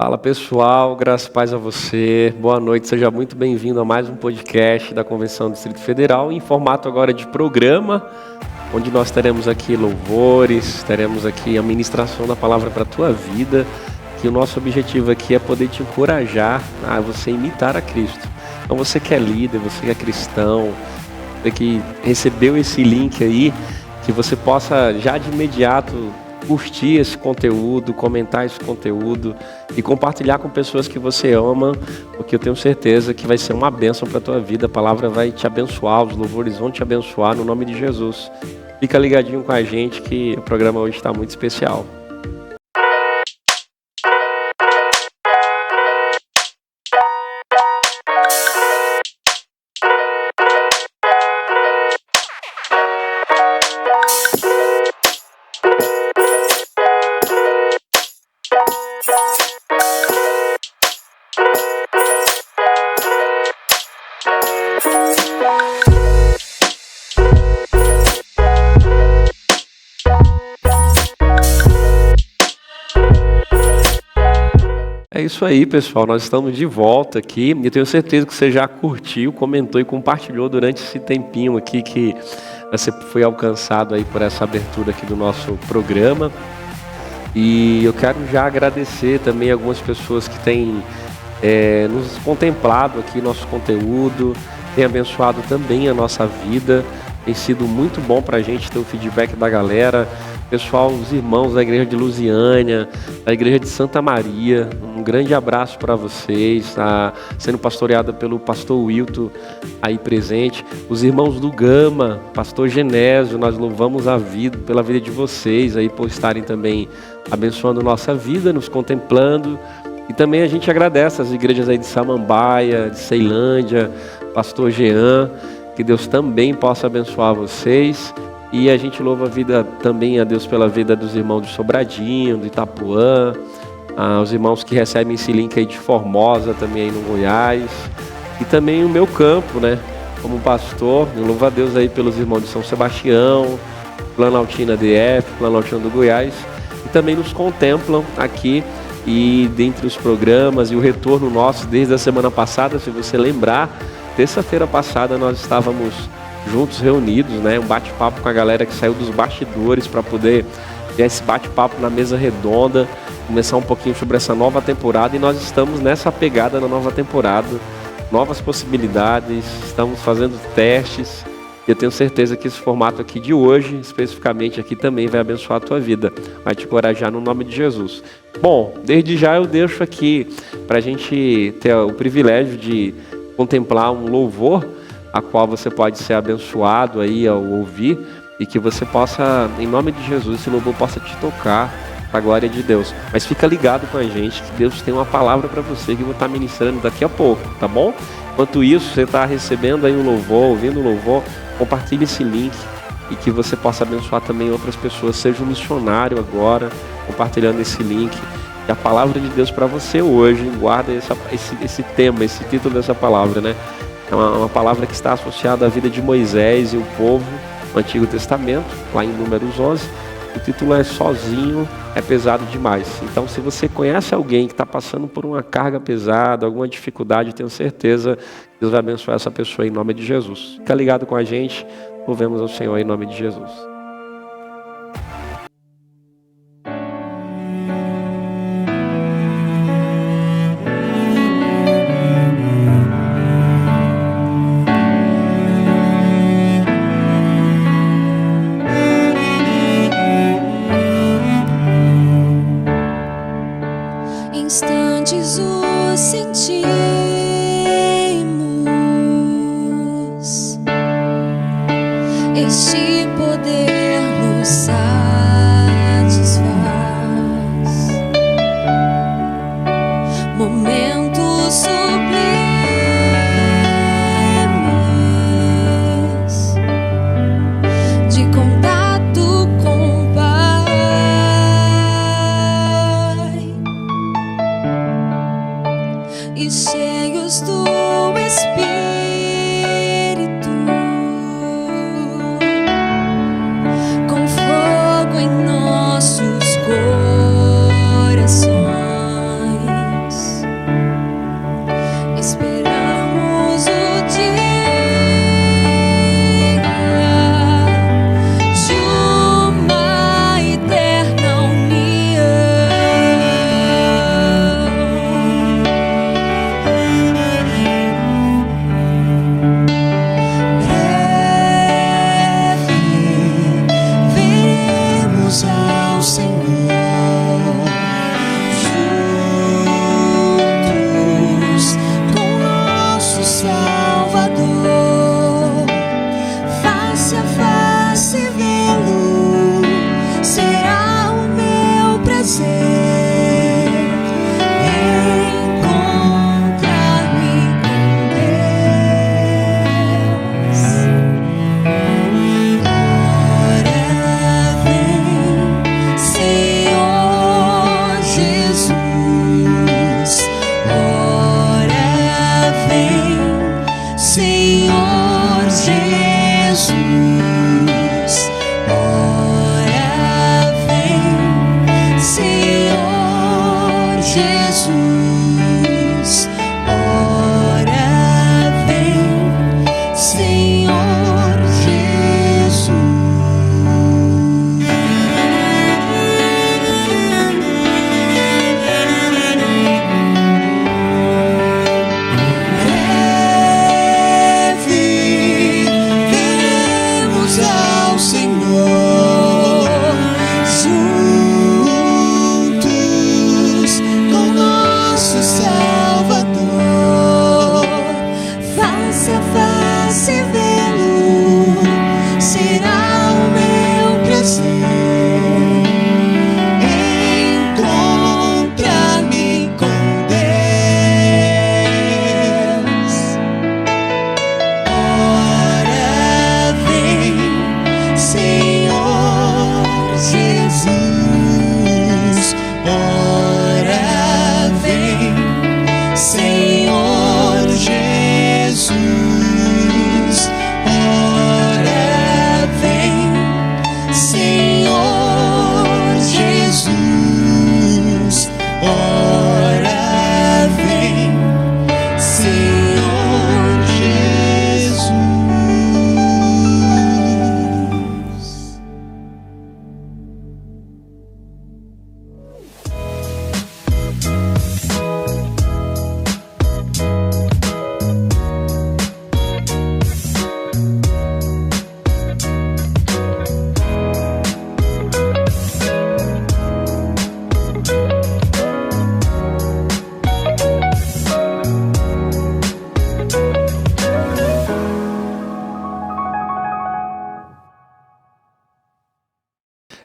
Fala pessoal, graças e paz a você. Boa noite, seja muito bem-vindo a mais um podcast da Convenção do Distrito Federal, em formato agora de programa, onde nós teremos aqui louvores, teremos aqui a ministração da palavra para a tua vida, que o nosso objetivo aqui é poder te encorajar a você imitar a Cristo. Então você que é líder, você que é cristão, você que recebeu esse link aí, que você possa já de imediato curtir esse conteúdo, comentar esse conteúdo e compartilhar com pessoas que você ama, porque eu tenho certeza que vai ser uma bênção para a tua vida. A palavra vai te abençoar, os louvores vão te abençoar no nome de Jesus. Fica ligadinho com a gente que o programa hoje está muito especial. É isso aí, pessoal, nós estamos de volta aqui e eu tenho certeza que você já curtiu, comentou e compartilhou durante esse tempinho aqui que você foi alcançado aí por essa abertura aqui do nosso programa. E eu quero já agradecer também algumas pessoas que têm nos contemplado aqui nosso conteúdo, tem abençoado também a nossa vida, tem sido muito bom para a gente ter o feedback da galera. Pessoal, os irmãos da igreja de Lusiânia, da igreja de Santa Maria, um grande abraço para vocês, sendo pastoreada pelo pastor Wilton aí presente. Os irmãos do Gama, pastor Genésio, nós louvamos a vida, pela vida de vocês aí, por estarem também abençoando nossa vida, nos contemplando. E também a gente agradece as igrejas aí de Samambaia, de Ceilândia, pastor Jean, que Deus também possa abençoar vocês. E a gente louva a vida também a Deus pela vida dos irmãos de Sobradinho, de Itapuã, os irmãos que recebem esse link aí de Formosa também aí no Goiás, e também o meu campo, né? Como pastor, eu louvo a Deus aí pelos irmãos de São Sebastião, Planaltina DF, Planaltina do Goiás, e também nos contemplam aqui e dentre os programas e o retorno nosso desde a semana passada, se você lembrar, terça-feira passada nós estávamos juntos, reunidos, né? Um bate-papo com a galera que saiu dos bastidores para poder ter esse bate-papo na mesa redonda, começar um pouquinho sobre essa nova temporada, e nós estamos nessa pegada na nova temporada, novas possibilidades, estamos fazendo testes, e eu tenho certeza que esse formato aqui de hoje, especificamente aqui, também vai abençoar a tua vida, vai te encorajar no nome de Jesus. Bom, desde já eu deixo aqui para a gente ter o privilégio de contemplar um louvor, a qual você pode ser abençoado aí ao ouvir, e que você possa, em nome de Jesus, esse louvor possa te tocar para a glória de Deus. Mas fica ligado com a gente, que Deus tem uma palavra para você que eu vou estar ministrando daqui a pouco, tá bom? Enquanto isso, você está recebendo aí o louvor, ouvindo o louvor, compartilhe esse link e que você possa abençoar também outras pessoas. Seja um missionário agora, compartilhando esse link. E a palavra de Deus para você hoje, guarda esse tema, esse título dessa palavra, né? É uma palavra que está associada à vida de Moisés e o povo no Antigo Testamento, lá em Números 11. O título é Sozinho é pesado demais. Então, se você conhece alguém que está passando por uma carga pesada, alguma dificuldade, tenho certeza que Deus vai abençoar essa pessoa em nome de Jesus. Fica ligado com a gente, louvemos ao Senhor em nome de Jesus. Instantes o sentimos, este poder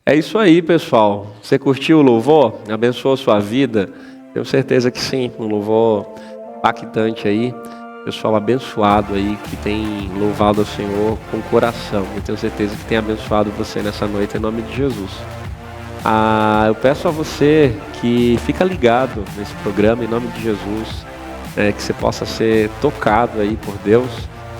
É isso aí, pessoal. Você curtiu o louvor? Abençoou a sua vida? Tenho certeza que sim. Um louvor impactante aí. Pessoal abençoado aí, que tem louvado ao Senhor com o coração. Eu tenho certeza que tem abençoado você nessa noite, em nome de Jesus. Eu peço a você que fica ligado nesse programa, em nome de Jesus, que você possa ser tocado aí por Deus.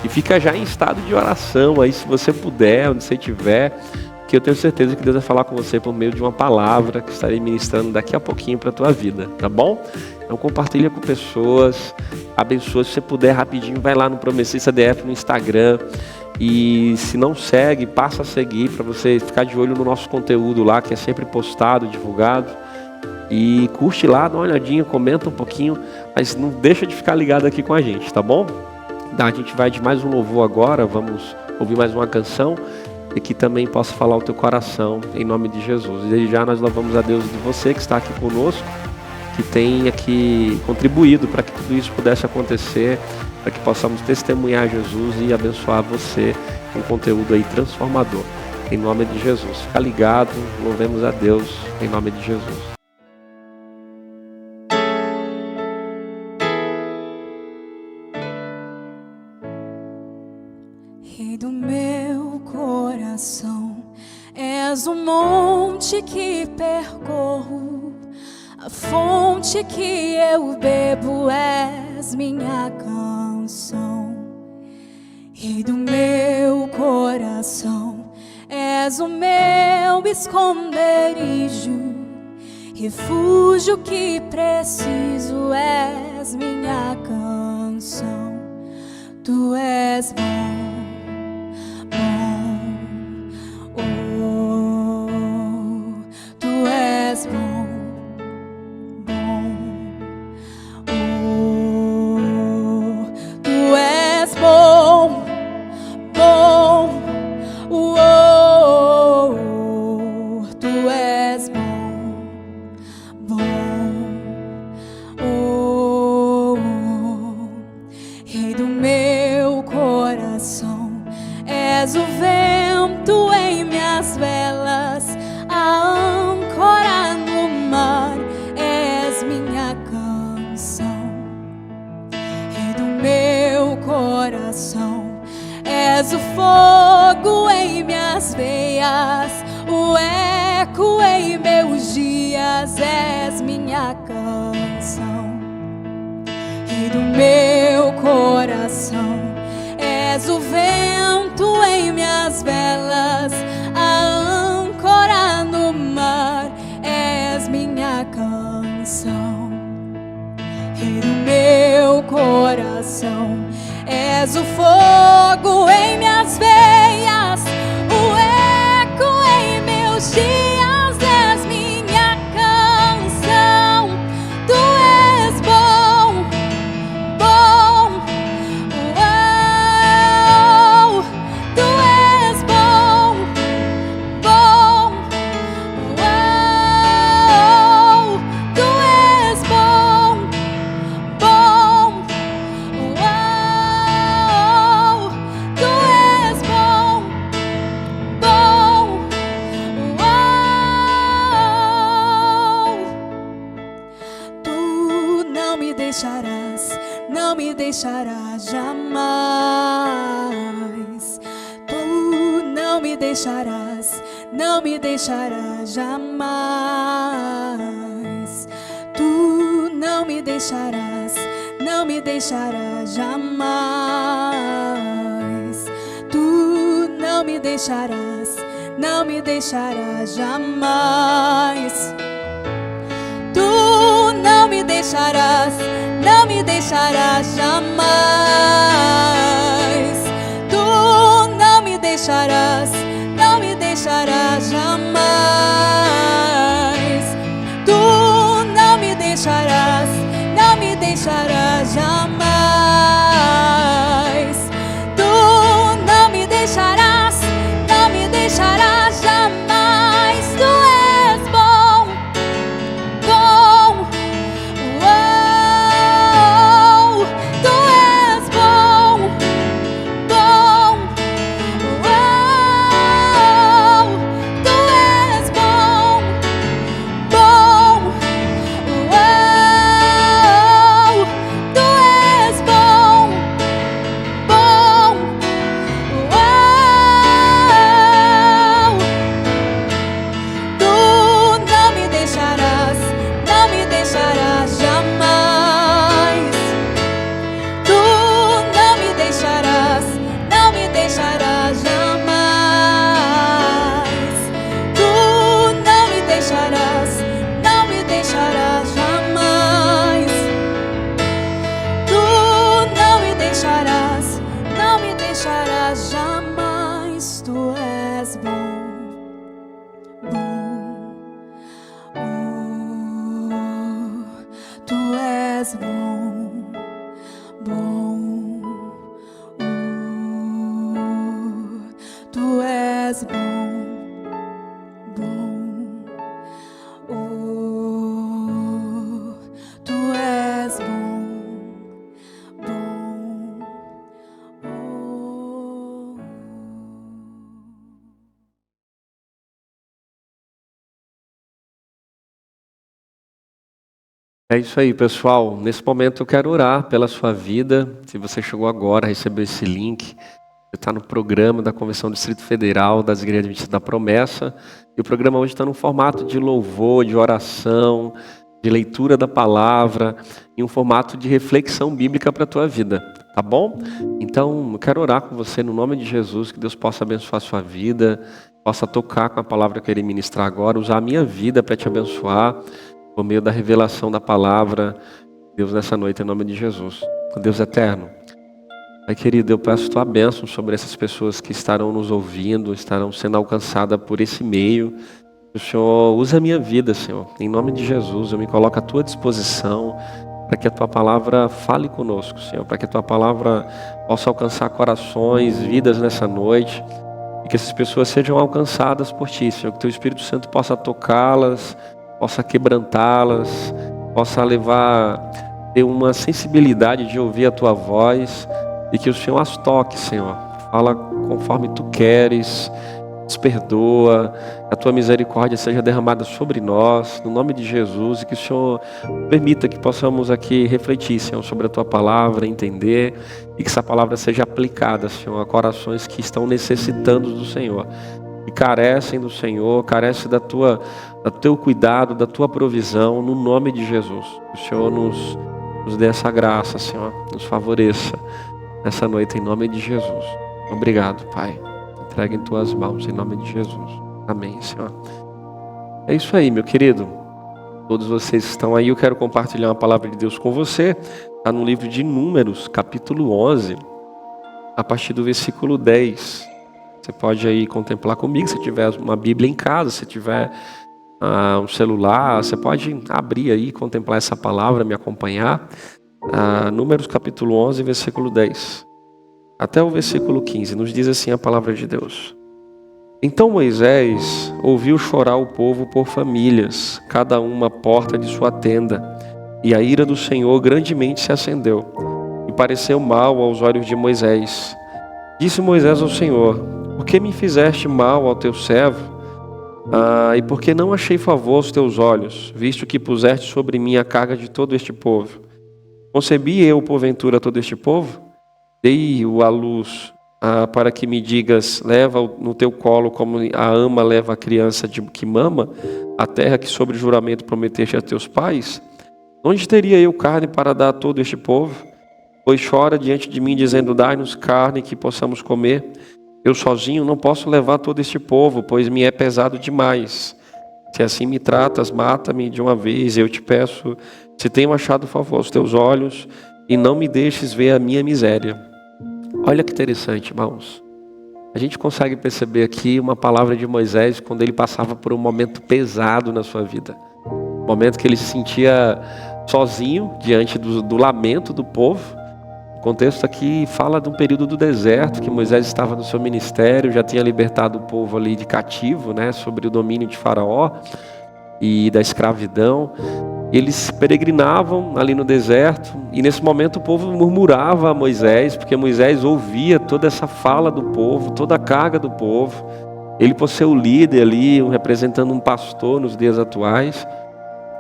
E fica já em estado de oração aí, se você puder, onde você estiver, que eu tenho certeza que Deus vai falar com você por meio de uma palavra que estarei ministrando daqui a pouquinho para a tua vida, tá bom? Então compartilha com pessoas, abençoa. Se você puder rapidinho, vai lá no Promessista DF no Instagram. E se não segue, passa a seguir para você ficar de olho no nosso conteúdo lá, que é sempre postado, divulgado. E curte lá, dá uma olhadinha, comenta um pouquinho, mas não deixa de ficar ligado aqui com a gente, tá bom? A gente vai de mais um louvor agora, vamos ouvir mais uma canção e que também possa falar o teu coração, em nome de Jesus. E desde já nós louvamos a Deus de você que está aqui conosco, que tem aqui contribuído para que tudo isso pudesse acontecer, para que possamos testemunhar Jesus e abençoar você com conteúdo aí transformador, em nome de Jesus. Fica ligado, louvemos a Deus, em nome de Jesus. Rei do meu coração, és o monte que percorro, a fonte que eu bebo, és minha canção. Rei do meu coração, és o meu esconderijo, refúgio que preciso, és minha canção. Tu és bom. Tu és bom, tu és bom, tu és bom, Rei do meu coração, és o vento em minhas velas, a âncora no mar, és minha canção. Rei do meu coração, és o fogo em minhas veias, o eco em meus dias, és minha canção. Rei do meu coração, és o vento em minhas velas, a âncora no mar, és minha canção. Rei do meu coração, és o fogo em minhas veias, o eco em meus dias, és minha canção. Tu és bom, tu és bom, tu és bom, tu és bom, tu não me deixarás, não me deixarás jamais. Tu não me deixarás, não me deixarás jamais. Tu não me deixarás, não me deixarás jamais. Tu não me deixarás, não me deixarás jamais. Tu não me deixarás, não me deixarás jamais. Tu não me deixarás, não me deixarás jamais. Tu não me deixarás, não me deixarás jamais. Tu não me deixarás, não me deixarás jamais. Tu és bom, tu és bom, és bom, bom. Tu és bom, bom. Tu és bom, bom. É isso aí, pessoal. Nesse momento eu quero orar pela sua vida. Se você chegou agora, recebeu esse link, você está no programa da Convenção do Distrito Federal das Igrejas Adventistas da Promessa. E o programa hoje está no formato de louvor, de oração, de leitura da palavra, em um formato de reflexão bíblica para a tua vida, tá bom? Então, eu quero orar com você no nome de Jesus, que Deus possa abençoar a sua vida, possa tocar com a palavra que eu irei ministrar agora, usar a minha vida para te abençoar, por meio da revelação da palavra, Deus, nessa noite, em nome de Jesus. Deus eterno. Pai querido, eu peço tua bênção sobre essas pessoas que estarão nos ouvindo, estarão sendo alcançadas por esse meio. O Senhor usa a minha vida, Senhor. Em nome de Jesus, eu me coloco à tua disposição para que a tua palavra fale conosco, Senhor. Para que a tua palavra possa alcançar corações, vidas nessa noite. E que essas pessoas sejam alcançadas por ti, Senhor. Que teu Espírito Santo possa tocá-las, possa quebrantá-las, possa ter uma sensibilidade de ouvir a tua voz e que o Senhor as toque, Senhor. Fala conforme tu queres, nos perdoa, que a tua misericórdia seja derramada sobre nós, no nome de Jesus, e que o Senhor permita que possamos aqui refletir, Senhor, sobre a tua palavra, entender, e que essa palavra seja aplicada, Senhor, a corações que estão necessitando do Senhor, que carecem do Senhor, carecem do teu cuidado, da tua provisão, no nome de Jesus. O Senhor nos dê essa graça, Senhor, nos favoreça nessa noite, em nome de Jesus. Obrigado, Pai. Entregue em tuas mãos, em nome de Jesus. Amém, Senhor. É isso aí, meu querido. Todos vocês que estão aí, eu quero compartilhar uma palavra de Deus com você. Está no livro de Números, capítulo 11, a partir do versículo 10. Você pode aí contemplar comigo, se tiver uma Bíblia em casa, se tiver um celular, você pode abrir aí, contemplar essa palavra, me acompanhar. Números capítulo 11, versículo 10. Até o versículo 15, nos diz assim a palavra de Deus. Então Moisés ouviu chorar o povo por famílias, cada uma à porta de sua tenda, e a ira do Senhor grandemente se acendeu, e pareceu mal aos olhos de Moisés. Disse Moisés ao Senhor: por que me fizeste mal ao teu servo? E por que não achei favor aos teus olhos, visto que puseste sobre mim a carga de todo este povo? Concebi eu, porventura, todo este povo? Dei-o à luz, para que me digas: leva no teu colo como a ama leva a criança que mama, a terra que sobre juramento prometeste a teus pais? Onde teria eu carne para dar a todo este povo? Pois chora diante de mim, dizendo: dai-nos carne que possamos comer. Eu sozinho não posso levar todo este povo, pois me é pesado demais. Se assim me tratas, mata-me de uma vez. Eu te peço, se tenho achado favor aos teus olhos, e não me deixes ver a minha miséria. Olha que interessante, irmãos. A gente consegue perceber aqui uma palavra de Moisés quando ele passava por um momento pesado na sua vida. Um momento que ele se sentia sozinho diante do lamento do povo. O contexto aqui fala de um período do deserto, que Moisés estava no seu ministério, já tinha libertado o povo ali de cativo, né, sobre o domínio de Faraó e da escravidão. Eles peregrinavam ali no deserto, e nesse momento o povo murmurava a Moisés, porque Moisés ouvia toda essa fala do povo, toda a carga do povo. Ele, por ser o líder ali, representando um pastor nos dias atuais,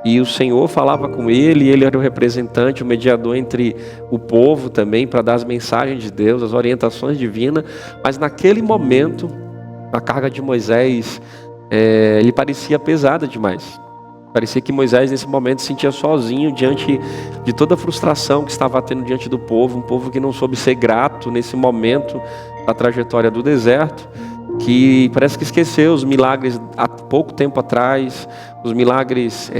e o Senhor falava com ele, e ele era o representante, o mediador entre o povo também, para dar as mensagens de Deus, as orientações divinas. Mas naquele momento, a carga de Moisés, ele parecia pesada demais. Parecia que Moisés nesse momento se sentia sozinho diante de toda a frustração que estava tendo diante do povo, um povo que não soube ser grato nesse momento da trajetória do deserto, que parece que esqueceu os milagres há pouco tempo atrás, os milagres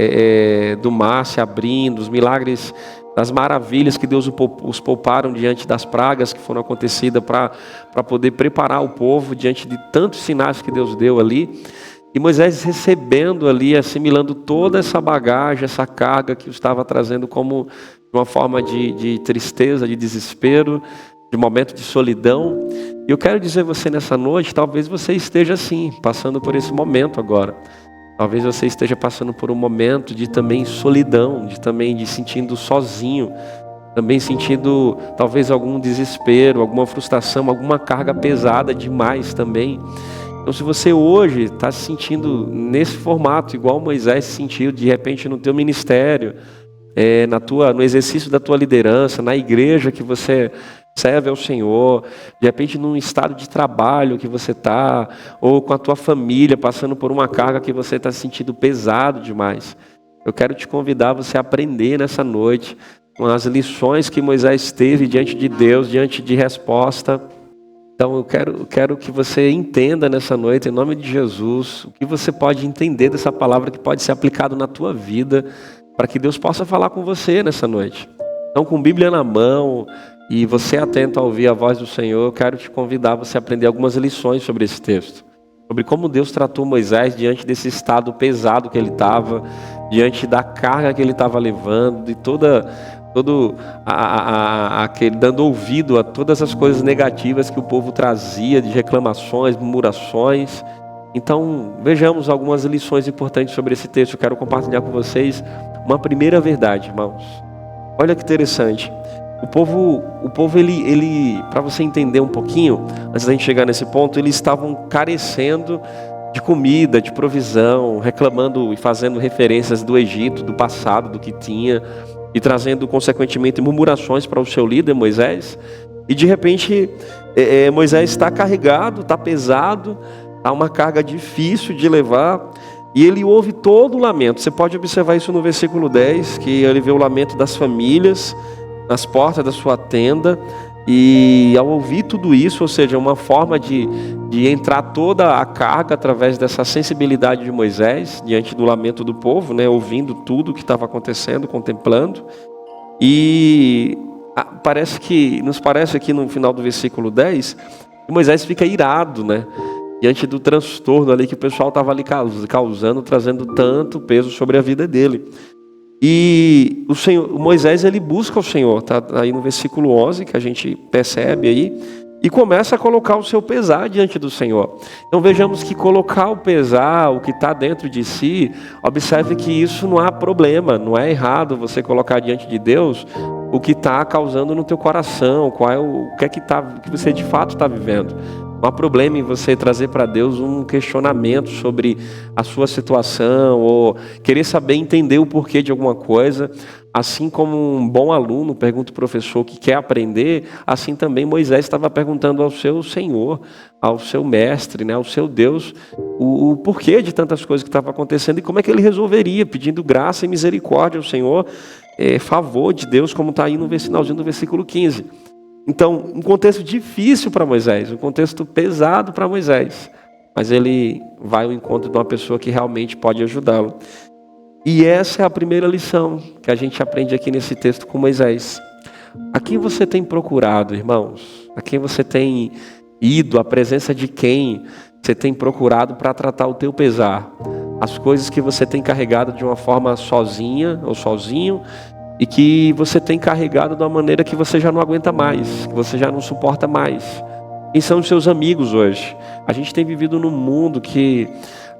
do mar se abrindo, os milagres das maravilhas que Deus os pouparam diante das pragas que foram acontecidas para poder preparar o povo diante de tantos sinais que Deus deu ali. E Moisés recebendo ali, assimilando toda essa bagagem, essa carga que o estava trazendo como uma forma de tristeza, de desespero, de momento de solidão. E eu quero dizer a você nessa noite, talvez você esteja assim, passando por esse momento agora. Talvez você esteja passando por um momento de também solidão, de sentindo sozinho, também sentindo talvez algum desespero, alguma frustração, alguma carga pesada demais também. Então, se você hoje está se sentindo nesse formato, igual Moisés se sentiu de repente no teu ministério, no exercício da tua liderança, na igreja que você serve ao Senhor, de repente num estado de trabalho que você está, ou com a tua família passando por uma carga que você está se sentindo pesado demais, eu quero te convidar a você aprender nessa noite com as lições que Moisés teve diante de Deus, diante de resposta. Então eu quero que você entenda nessa noite, em nome de Jesus, o que você pode entender dessa palavra que pode ser aplicado na tua vida, para que Deus possa falar com você nessa noite. Então, com Bíblia na mão e você atento a ouvir a voz do Senhor, eu quero te convidar a você aprender algumas lições sobre esse texto. Sobre como Deus tratou Moisés diante desse estado pesado que ele estava, diante da carga que ele estava levando, de dando ouvido a todas as coisas negativas que o povo trazia, de reclamações, murmurações. Então, vejamos algumas lições importantes sobre esse texto. Eu quero compartilhar com vocês uma primeira verdade, irmãos. Olha que interessante. O povo, ele, para você entender um pouquinho, antes da gente chegar nesse ponto, eles estavam carecendo de comida, de provisão, reclamando e fazendo referências do Egito, do passado, do que tinha, e trazendo, consequentemente, murmurações para o seu líder, Moisés. E, de repente, Moisés está carregado, está pesado, há uma carga difícil de levar, e ele ouve todo o lamento. Você pode observar isso no versículo 10, que ele vê o lamento das famílias nas portas da sua tenda, e ao ouvir tudo isso, ou seja, uma forma de entrar toda a carga através dessa sensibilidade de Moisés, diante do lamento do povo, né, ouvindo tudo o que estava acontecendo, contemplando. E nos parece aqui no final do versículo 10, que Moisés fica irado, né, diante do transtorno ali que o pessoal estava ali causando, trazendo tanto peso sobre a vida dele. E o Moisés, ele busca o Senhor, está aí no versículo 11, que a gente percebe aí, e começa a colocar o seu pesar diante do Senhor. Então vejamos que colocar o pesar, o que está dentro de si, observe que isso não há problema, não é errado você colocar diante de Deus o que está causando no teu coração, o que é que você de fato está vivendo. Não há problema em você trazer para Deus um questionamento sobre a sua situação, ou querer saber, entender o porquê de alguma coisa. Assim como um bom aluno pergunta ao professor que quer aprender, assim também Moisés estava perguntando ao seu Senhor, ao seu mestre, né, ao seu Deus, o porquê de tantas coisas que estavam acontecendo e como é que ele resolveria, pedindo graça e misericórdia ao Senhor, favor de Deus, como está aí no finalzinho do versículo 15. Então, um contexto difícil para Moisés, um contexto pesado para Moisés, mas ele vai ao encontro de uma pessoa que realmente pode ajudá-lo. E essa é a primeira lição que a gente aprende aqui nesse texto com Moisés. A quem você tem procurado, irmãos? A quem você tem ido? A presença de quem você tem procurado para tratar o teu pesar? As coisas que você tem carregado de uma forma sozinha ou sozinho, e que você tem carregado de uma maneira que você já não aguenta mais, que você já não suporta mais. Quem são os seus amigos hoje? A gente tem vivido num mundo que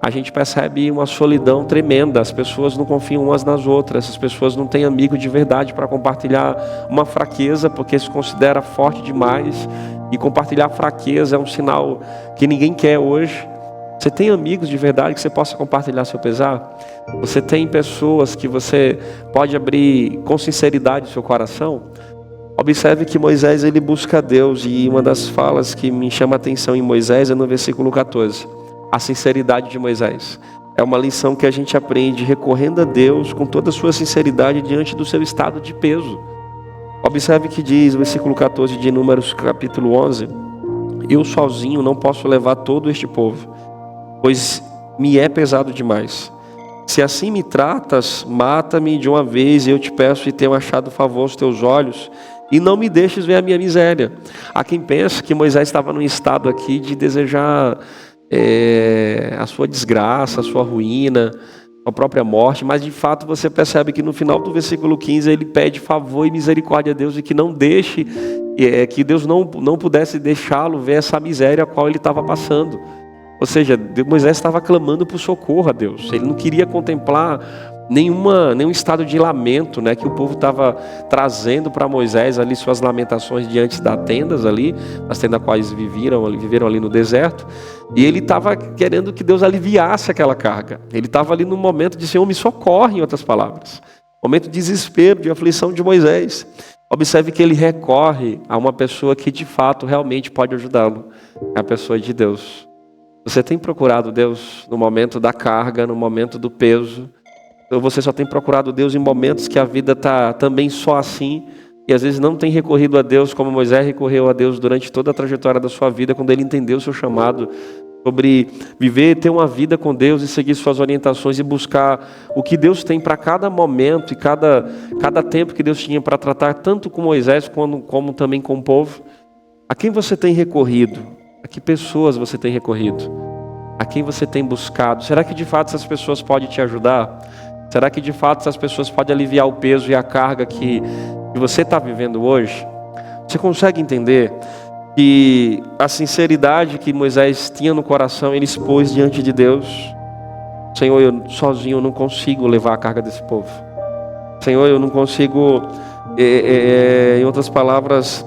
a gente percebe uma solidão tremenda. As pessoas não confiam umas nas outras, as pessoas não têm amigo de verdade para compartilhar uma fraqueza, porque se considera forte demais, e compartilhar fraqueza é um sinal que ninguém quer hoje. Você tem amigos de verdade que você possa compartilhar seu pesar? Você tem pessoas que você pode abrir com sinceridade o seu coração? Observe que Moisés, ele busca Deus, e uma das falas que me chama a atenção em Moisés é no versículo 14. A sinceridade de Moisés. É uma lição que a gente aprende recorrendo a Deus com toda a sua sinceridade diante do seu estado de peso. Observe que diz o versículo 14 de Números capítulo 11. Eu sozinho não posso levar todo este povo, pois me é pesado demais. Se assim me tratas, mata-me de uma vez, e eu te peço e tenho achado favor aos teus olhos, e não me deixes ver a minha miséria. Há quem pensa que Moisés estava num estado aqui de desejar a sua desgraça, a sua ruína, a própria morte, mas de fato você percebe que no final do versículo 15 ele pede favor e misericórdia a Deus e que não deixe, que Deus não pudesse deixá-lo ver essa miséria a qual ele estava passando. Ou seja, Moisés estava clamando por socorro a Deus. Ele não queria contemplar nenhum estado de lamento, né, que o povo estava trazendo para Moisés ali, suas lamentações diante das tendas ali, as tendas quais viveram ali no deserto. E ele estava querendo que Deus aliviasse aquela carga. Ele estava ali no momento de Senhor, me socorre, em outras palavras. Momento de desespero, de aflição de Moisés. Observe que ele recorre a uma pessoa que de fato realmente pode ajudá-lo. É a pessoa de Deus. Você tem procurado Deus no momento da carga, no momento do peso? Ou você só tem procurado Deus em momentos que a vida está também só assim? E às vezes não tem recorrido a Deus como Moisés recorreu a Deus durante toda a trajetória da sua vida, quando ele entendeu o seu chamado sobre viver, ter uma vida com Deus e seguir suas orientações e buscar o que Deus tem para cada momento e cada tempo que Deus tinha para tratar, tanto com Moisés como também com o povo. A quem você tem recorrido? A que pessoas você tem recorrido? A quem você tem buscado? Será que de fato essas pessoas podem te ajudar? Será que de fato essas pessoas podem aliviar o peso e a carga que você está vivendo hoje? Você consegue entender que a sinceridade que Moisés tinha no coração, ele expôs diante de Deus? Senhor, eu sozinho não consigo levar a carga desse povo. Senhor, eu não consigo, em outras palavras,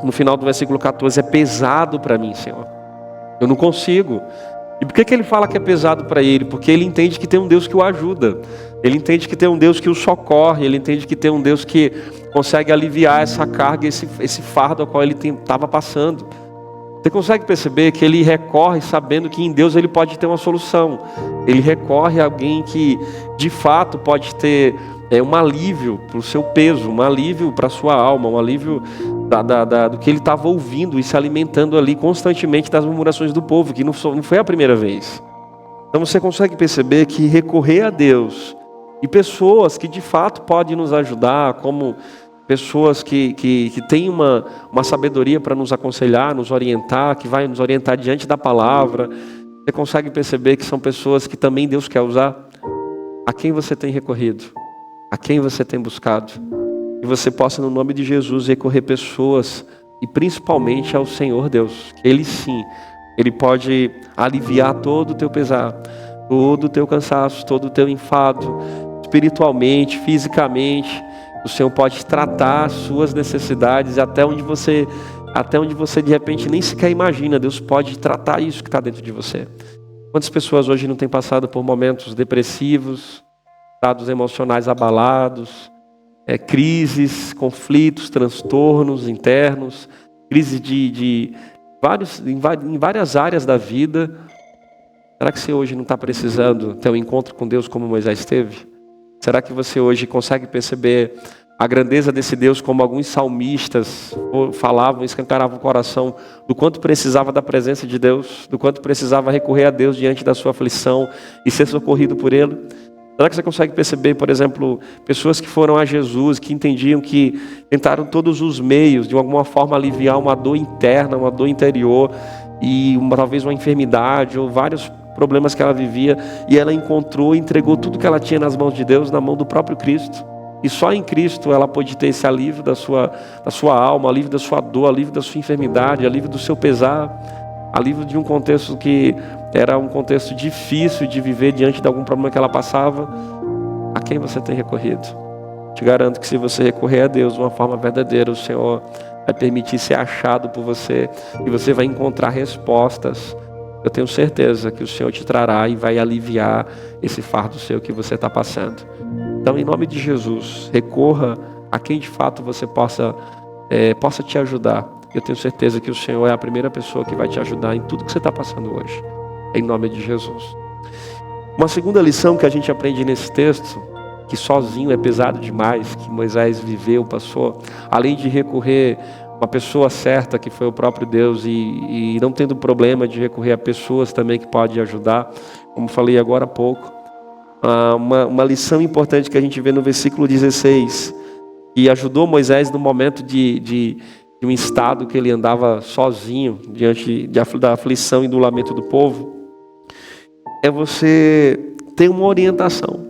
no final do versículo 14, é pesado para mim, Senhor. Eu não consigo. E por que ele fala que é pesado para ele? Porque ele entende que tem um Deus que o ajuda. Ele entende que tem um Deus que o socorre. Ele entende que tem um Deus que consegue aliviar essa carga, esse fardo ao qual ele estava passando. Você consegue perceber que ele recorre sabendo que em Deus ele pode ter uma solução. Ele recorre a alguém que de fato pode ter um alívio para o seu peso, um alívio para a sua alma, um alívio do que ele estava ouvindo e se alimentando ali constantemente das murmurações do povo, que não foi a primeira vez. Então você consegue perceber que recorrer a Deus e pessoas que de fato podem nos ajudar, como pessoas que têm uma sabedoria para nos aconselhar, nos orientar, que vai nos orientar diante da palavra, você consegue perceber que são pessoas que também Deus quer usar. A quem você tem recorrido? A quem você tem buscado? Que você possa, no nome de Jesus, recorrer pessoas e principalmente ao Senhor Deus. Ele sim, Ele pode aliviar todo o teu pesar, todo o teu cansaço, todo o teu enfado, espiritualmente, fisicamente. O Senhor pode tratar as suas necessidades até onde você de repente nem sequer imagina. Deus pode tratar isso que está dentro de você. Quantas pessoas hoje não têm passado por momentos depressivos, estados emocionais abalados, crises, conflitos, transtornos internos, crises em várias áreas da vida. Será que você hoje não está precisando ter um encontro com Deus como Moisés teve? Será que você hoje consegue perceber a grandeza desse Deus como alguns salmistas falavam, escancaravam o coração, do quanto precisava da presença de Deus, do quanto precisava recorrer a Deus diante da sua aflição e ser socorrido por Ele? Será que você consegue perceber, por exemplo, pessoas que foram a Jesus, que entendiam que tentaram todos os meios, de alguma forma, aliviar uma dor interna, uma dor interior, e talvez uma enfermidade, ou vários problemas que ela vivia, e ela encontrou e entregou tudo que ela tinha nas mãos de Deus, na mão do próprio Cristo. E só em Cristo ela pôde ter esse alívio da sua alma, alívio da sua dor, alívio da sua enfermidade, alívio do seu pesar, alívio de um contexto que era um contexto difícil de viver diante de algum problema que ela passava. A quem você tem recorrido? Te garanto que se você recorrer a Deus de uma forma verdadeira, o Senhor vai permitir ser achado por você e você vai encontrar respostas. Eu tenho certeza que o Senhor te trará e vai aliviar esse fardo seu que você está passando. Então, em nome de Jesus, recorra a quem de fato você possa te ajudar. Eu tenho certeza que o Senhor é a primeira pessoa que vai te ajudar em tudo que você está passando hoje. Em nome de Jesus. Uma segunda lição que a gente aprende nesse texto, que sozinho é pesado demais, que Moisés viveu, passou, além de recorrer a uma pessoa certa, que foi o próprio Deus, e não tendo problema de recorrer a pessoas também que podem ajudar, como falei agora há pouco. Uma lição importante que a gente vê no versículo 16, que ajudou Moisés no momento de um estado que ele andava sozinho, diante da aflição e do lamento do povo. é você ter uma orientação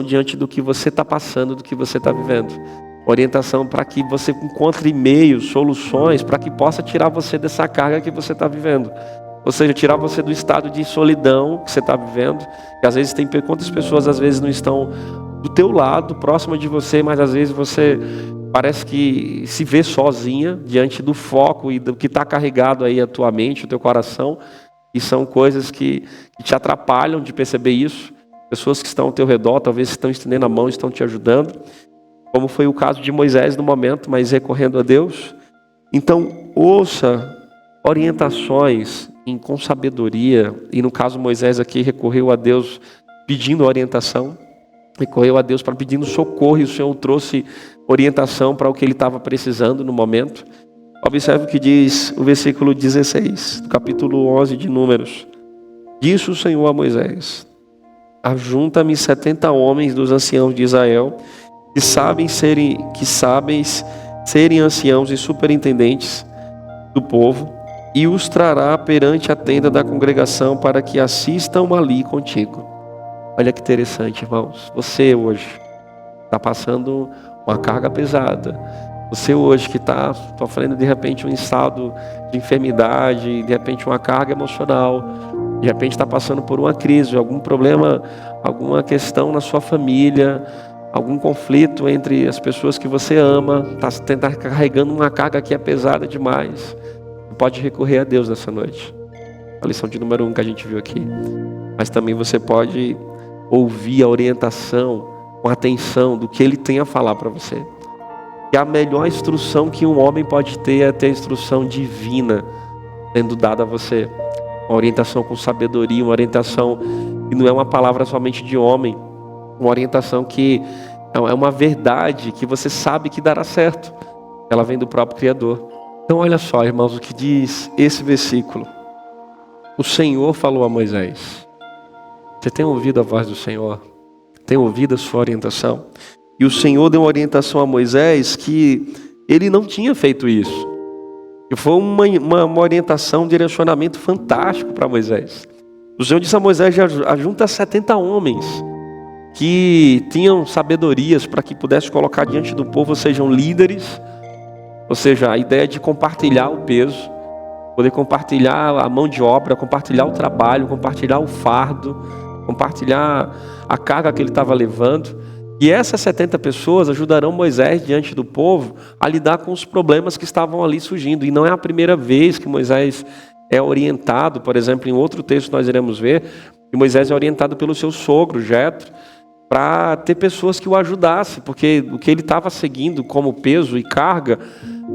diante do que você está passando, do que você está vivendo. Orientação para que você encontre meios, soluções, para que possa tirar você dessa carga que você está vivendo. Ou seja, tirar você do estado de solidão que você está vivendo. Que às vezes quantas pessoas às vezes não estão do teu lado, próxima de você, mas às vezes você parece que se vê sozinha diante do foco e do que está carregado aí a tua mente, o teu coração. E são coisas que te atrapalham de perceber isso. Pessoas que estão ao teu redor, talvez estão estendendo a mão, estão te ajudando. Como foi o caso de Moisés no momento, mas recorrendo a Deus. Então, ouça orientações com sabedoria. E no caso, Moisés aqui recorreu a Deus pedindo orientação. Recorreu a Deus para pedindo socorro. E o Senhor trouxe orientação para o que ele estava precisando no momento. Observe o que diz o versículo 16, do capítulo 11 de Números. Disse o Senhor a Moisés: ajunta-me 70 homens dos anciãos de Israel, que sabem serem anciãos e superintendentes do povo, e os trará perante a tenda da congregação para que assistam ali contigo. Olha que interessante, irmãos. Você hoje está passando uma carga pesada. Você hoje que está sofrendo de repente um estado de enfermidade, de repente uma carga emocional, de repente está passando por uma crise, algum problema, alguma questão na sua família, algum conflito entre as pessoas que você ama, está carregando uma carga que é pesada demais. Você pode recorrer a Deus nessa noite. A lição de número 1 que a gente viu aqui. Mas também você pode ouvir a orientação com atenção do que Ele tem a falar para você. E a melhor instrução que um homem pode ter é ter a instrução divina sendo dada a você. Uma orientação com sabedoria, uma orientação que não é uma palavra somente de homem. Uma orientação que é uma verdade que você sabe que dará certo. Ela vem do próprio Criador. Então olha só, irmãos, o que diz esse versículo. O Senhor falou a Moisés. Você tem ouvido a voz do Senhor? Tem ouvido a sua orientação? E o Senhor deu uma orientação a Moisés que ele não tinha feito isso. E foi uma orientação, um direcionamento fantástico para Moisés. O Senhor disse a Moisés: ajunta 70 homens que tinham sabedorias para que pudesse colocar diante do povo, sejam líderes, ou seja, a ideia de compartilhar o peso, poder compartilhar a mão de obra, compartilhar o trabalho, compartilhar o fardo, compartilhar a carga que ele estava levando. E essas 70 pessoas ajudarão Moisés diante do povo a lidar com os problemas que estavam ali surgindo. E não é a primeira vez que Moisés é orientado. Por exemplo, em outro texto nós iremos ver que Moisés é orientado pelo seu sogro, Jetro, para ter pessoas que o ajudassem, porque o que ele estava seguindo como peso e carga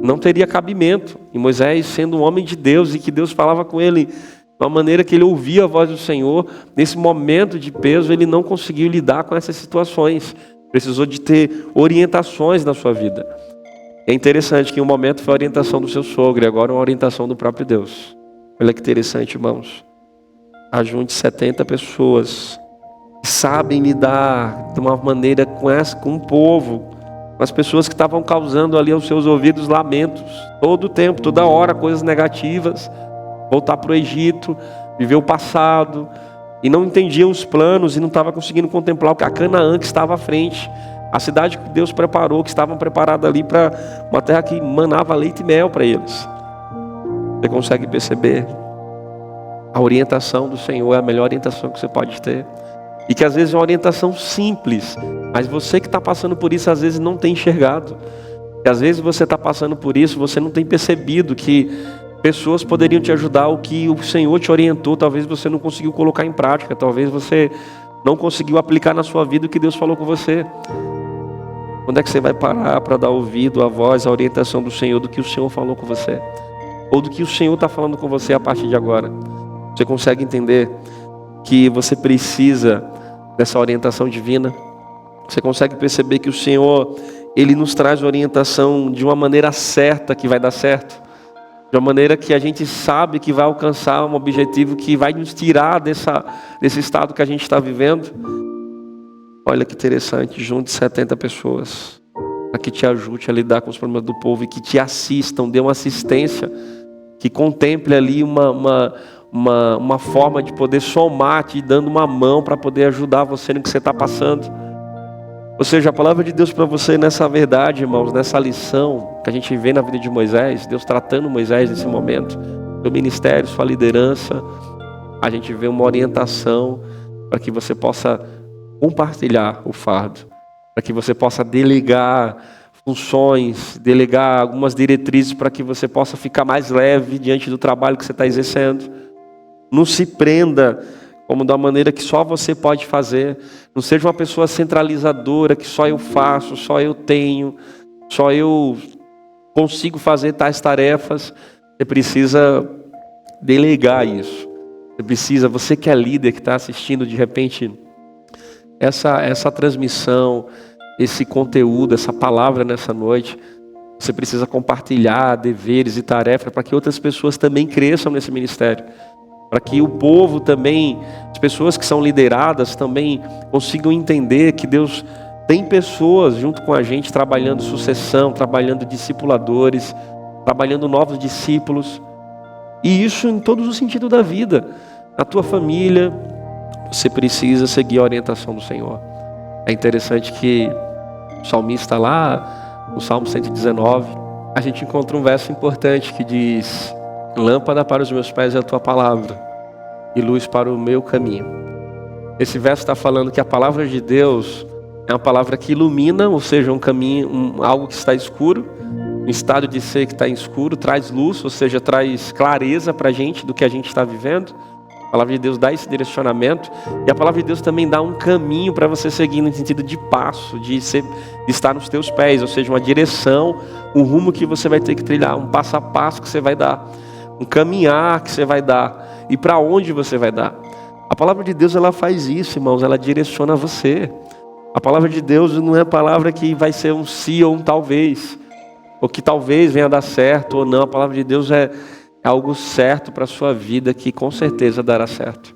não teria cabimento. E Moisés, sendo um homem de Deus e que Deus falava com ele de uma maneira que ele ouvia a voz do Senhor, nesse momento de peso ele não conseguiu lidar com essas situações. Precisou de ter orientações na sua vida. É interessante que em um momento foi a orientação do seu sogro e agora é uma orientação do próprio Deus. Olha que interessante, irmãos. Ajunte 70 pessoas que sabem lidar de uma maneira com o povo, com as pessoas que estavam causando ali aos seus ouvidos lamentos, todo o tempo, toda hora, coisas negativas. Voltar para o Egito, viver o passado, e não entendiam os planos e não estava conseguindo contemplar o que a Canaã que estava à frente, a cidade que Deus preparou, que estavam preparadas ali para uma terra que manava leite e mel para eles. Você consegue perceber? A orientação do Senhor é a melhor orientação que você pode ter. E que às vezes é uma orientação simples, mas você que está passando por isso às vezes não tem enxergado. E às vezes você está passando por isso, você não tem percebido que pessoas poderiam te ajudar, o que o Senhor te orientou, talvez você não conseguiu colocar em prática, talvez você não conseguiu aplicar na sua vida o que Deus falou com você. Quando é que você vai parar para dar ouvido à voz, à orientação do Senhor, do que o Senhor falou com você? Ou do que o Senhor está falando com você a partir de agora? Você consegue entender que você precisa dessa orientação divina? Você consegue perceber que o Senhor, Ele nos traz orientação de uma maneira certa que vai dar certo? De uma maneira que a gente sabe que vai alcançar um objetivo que vai nos tirar desse estado que a gente está vivendo. Olha que interessante, junte 70 pessoas para que te ajude a lidar com os problemas do povo e que te assistam, dê uma assistência, que contemple ali uma uma forma de poder somar, te dando uma mão para poder ajudar você no que você está passando. Ou seja, a palavra de Deus para você nessa verdade, irmãos, nessa lição que a gente vê na vida de Moisés, Deus tratando Moisés nesse momento, seu ministério, sua liderança, a gente vê uma orientação para que você possa compartilhar o fardo, para que você possa delegar funções, delegar algumas diretrizes para que você possa ficar mais leve diante do trabalho que você está exercendo. Não se prenda como da maneira que só você pode fazer. Não seja uma pessoa centralizadora, que só eu faço, só eu tenho, só eu consigo fazer tais tarefas. Você precisa delegar isso. Você que é líder, que está assistindo de repente essa transmissão, esse conteúdo, essa palavra nessa noite, você precisa compartilhar deveres e tarefas para que outras pessoas também cresçam nesse ministério. Para que o povo também, as pessoas que são lideradas também consigam entender que Deus tem pessoas junto com a gente trabalhando sucessão, trabalhando discipuladores, trabalhando novos discípulos. E isso em todos os sentidos da vida. Na tua família, você precisa seguir a orientação do Senhor. É interessante que o salmista lá, no Salmo 119, a gente encontra um verso importante que diz: lâmpada para os meus pés é a tua palavra e luz para o meu caminho. Esse verso está falando que a palavra de Deus é uma palavra que ilumina, ou seja, um caminho, algo que está escuro, um estado de ser que está em escuro, traz luz, ou seja, traz clareza para a gente do que a gente está vivendo. A palavra de Deus dá esse direcionamento, e a palavra de Deus também dá um caminho para você seguir no sentido de passo, de estar nos teus pés, ou seja, uma direção, um rumo que você vai ter que trilhar, um passo a passo que você vai dar, um caminhar que você vai dar, e para onde você vai dar. A palavra de Deus, ela faz isso, irmãos, ela direciona você. A palavra de Deus não é a palavra que vai ser um sim ou um talvez, ou que talvez venha a dar certo ou não. A palavra de Deus é algo certo para a sua vida, que com certeza dará certo.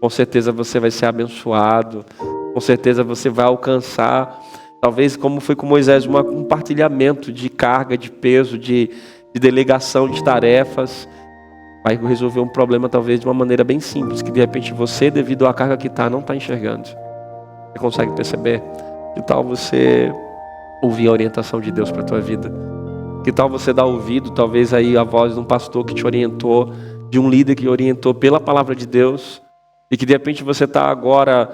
Com certeza você vai ser abençoado, com certeza você vai alcançar, talvez como foi com Moisés, um compartilhamento de carga, de peso, de delegação de tarefas. Vai resolver um problema talvez de uma maneira bem simples, que de repente você, devido à carga que está, não está enxergando. Você consegue perceber? Que tal você ouvir a orientação de Deus para a tua vida? Que tal você dar ouvido, talvez aí a voz de um pastor que te orientou, de um líder que orientou pela palavra de Deus, e que de repente você está agora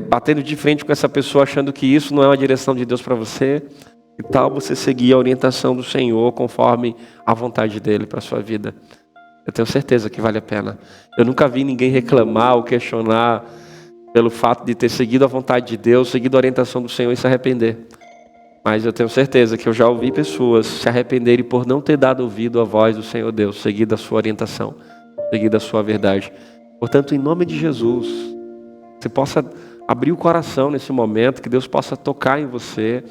batendo de frente com essa pessoa, achando que isso não é uma direção de Deus para você. Que tal você seguir a orientação do Senhor conforme a vontade dele para a sua vida? Eu tenho certeza que vale a pena. Eu nunca vi ninguém reclamar ou questionar pelo fato de ter seguido a vontade de Deus, seguido a orientação do Senhor e se arrepender. Mas eu tenho certeza que eu já ouvi pessoas se arrependerem por não ter dado ouvido à voz do Senhor Deus, seguido a sua orientação, seguido a sua verdade. Portanto, em nome de Jesus, você possa abrir o coração nesse momento, que Deus possa tocar em você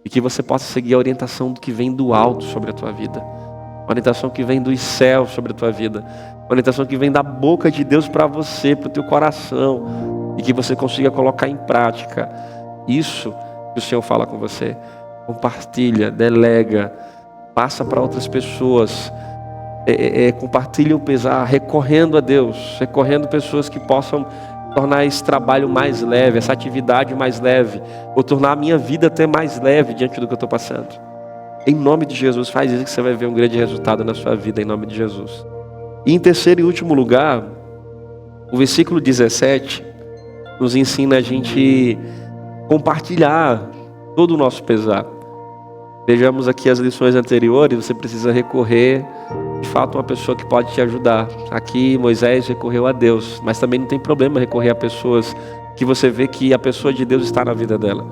e que você possa seguir a orientação que vem do alto sobre a tua vida. A orientação que vem dos céus sobre a tua vida. A orientação que vem da boca de Deus para você, para o teu coração. E que você consiga colocar em prática isso que o Senhor fala com você. Compartilha, delega, passa para outras pessoas. Compartilha o pesar, recorrendo a Deus. Recorrendo pessoas que possam tornar esse trabalho mais leve, essa atividade mais leve. Ou tornar a minha vida até mais leve diante do que eu estou passando. Em nome de Jesus, faz isso que você vai ver um grande resultado na sua vida, em nome de Jesus. E em terceiro e último lugar, o versículo 17 nos ensina a gente compartilhar todo o nosso pesar. Vejamos aqui as lições anteriores, você precisa recorrer, de fato, a uma pessoa que pode te ajudar. Aqui Moisés recorreu a Deus, mas também não tem problema recorrer a pessoas que você vê que a pessoa de Deus está na vida dela,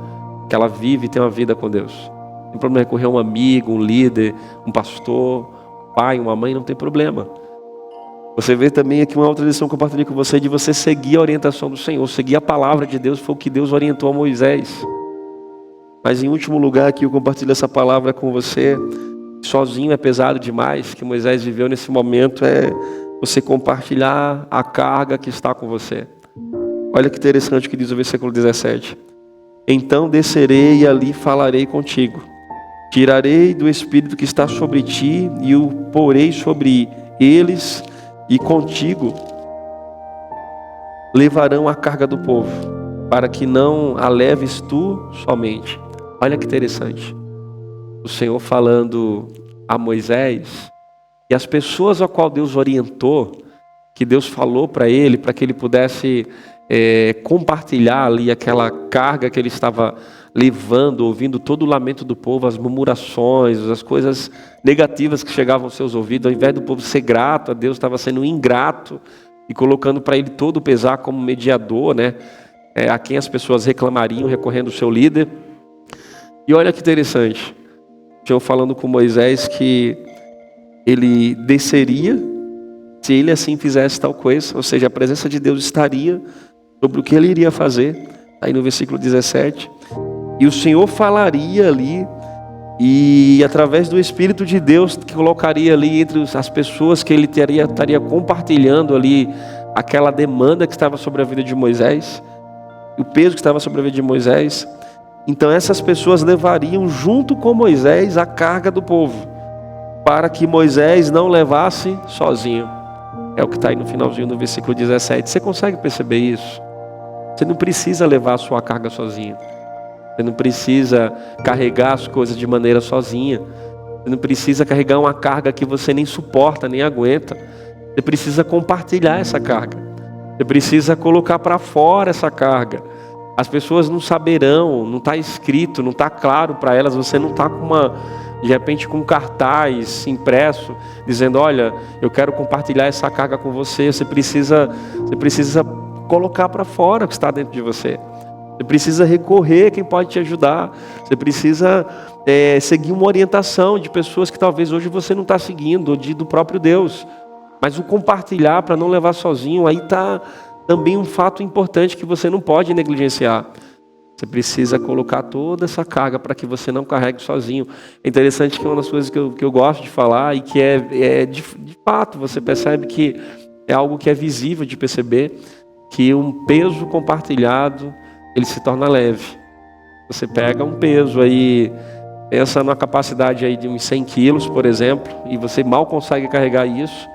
que ela vive e tem uma vida com Deus. Não tem problema recorrer a um amigo, um líder, um pastor, um pai, uma mãe, não tem problema. Você vê também aqui uma outra lição que eu compartilhei com você, de você seguir a orientação do Senhor, seguir a palavra de Deus, foi o que Deus orientou a Moisés. Mas em último lugar aqui eu compartilho essa palavra com você. Sozinho é pesado demais, que Moisés viveu nesse momento, é você compartilhar a carga que está com você. Olha que interessante o que diz o versículo 17. Então descerei e ali falarei contigo. Tirarei do espírito que está sobre ti e o porei sobre eles, e contigo levarão a carga do povo, para que não a leves tu somente. Olha que interessante. O Senhor falando a Moisés, e as pessoas a qual Deus orientou, que Deus falou para ele, para que ele pudesse compartilhar ali aquela carga que ele estava levando, ouvindo todo o lamento do povo, as murmurações, as coisas negativas que chegavam aos seus ouvidos. Ao invés do povo ser grato a Deus, estava sendo ingrato e colocando para ele todo o pesar como mediador, né? A quem as pessoas reclamariam, recorrendo ao seu líder. E olha que interessante, o Senhor falando com Moisés que ele desceria se ele assim fizesse tal coisa, ou seja, a presença de Deus estaria sobre o que ele iria fazer, aí no versículo 17, e o Senhor falaria ali, e através do Espírito de Deus, que colocaria ali entre as pessoas que ele estaria compartilhando ali, aquela demanda que estava sobre a vida de Moisés, o peso que estava sobre a vida de Moisés. Então essas pessoas levariam junto com Moisés a carga do povo, para que Moisés não levasse sozinho. É o que está aí no finalzinho do versículo 17. Você consegue perceber isso? Você não precisa levar a sua carga sozinho. Você não precisa carregar as coisas de maneira sozinha. Você não precisa carregar uma carga que você nem suporta, nem aguenta. Você precisa compartilhar essa carga. Você precisa colocar para fora essa carga. As pessoas não saberão, não está escrito, não está claro para elas. Você não está de repente com um cartaz impresso, dizendo, olha, eu quero compartilhar essa carga com você. Você precisa colocar para fora o que está dentro de você. Você precisa recorrer a quem pode te ajudar. Você precisa seguir uma orientação de pessoas que talvez hoje você não está seguindo, ou do próprio Deus. Mas o compartilhar para não levar sozinho, aí está também um fato importante que você não pode negligenciar. Você precisa colocar toda essa carga para que você não carregue sozinho. É interessante que uma das coisas que eu gosto de falar e que de fato você percebe que é algo que é visível de perceber, que um peso compartilhado, ele se torna leve. Você pega um peso aí, pensa numa capacidade aí de uns 100 quilos, por exemplo, e você mal consegue carregar isso.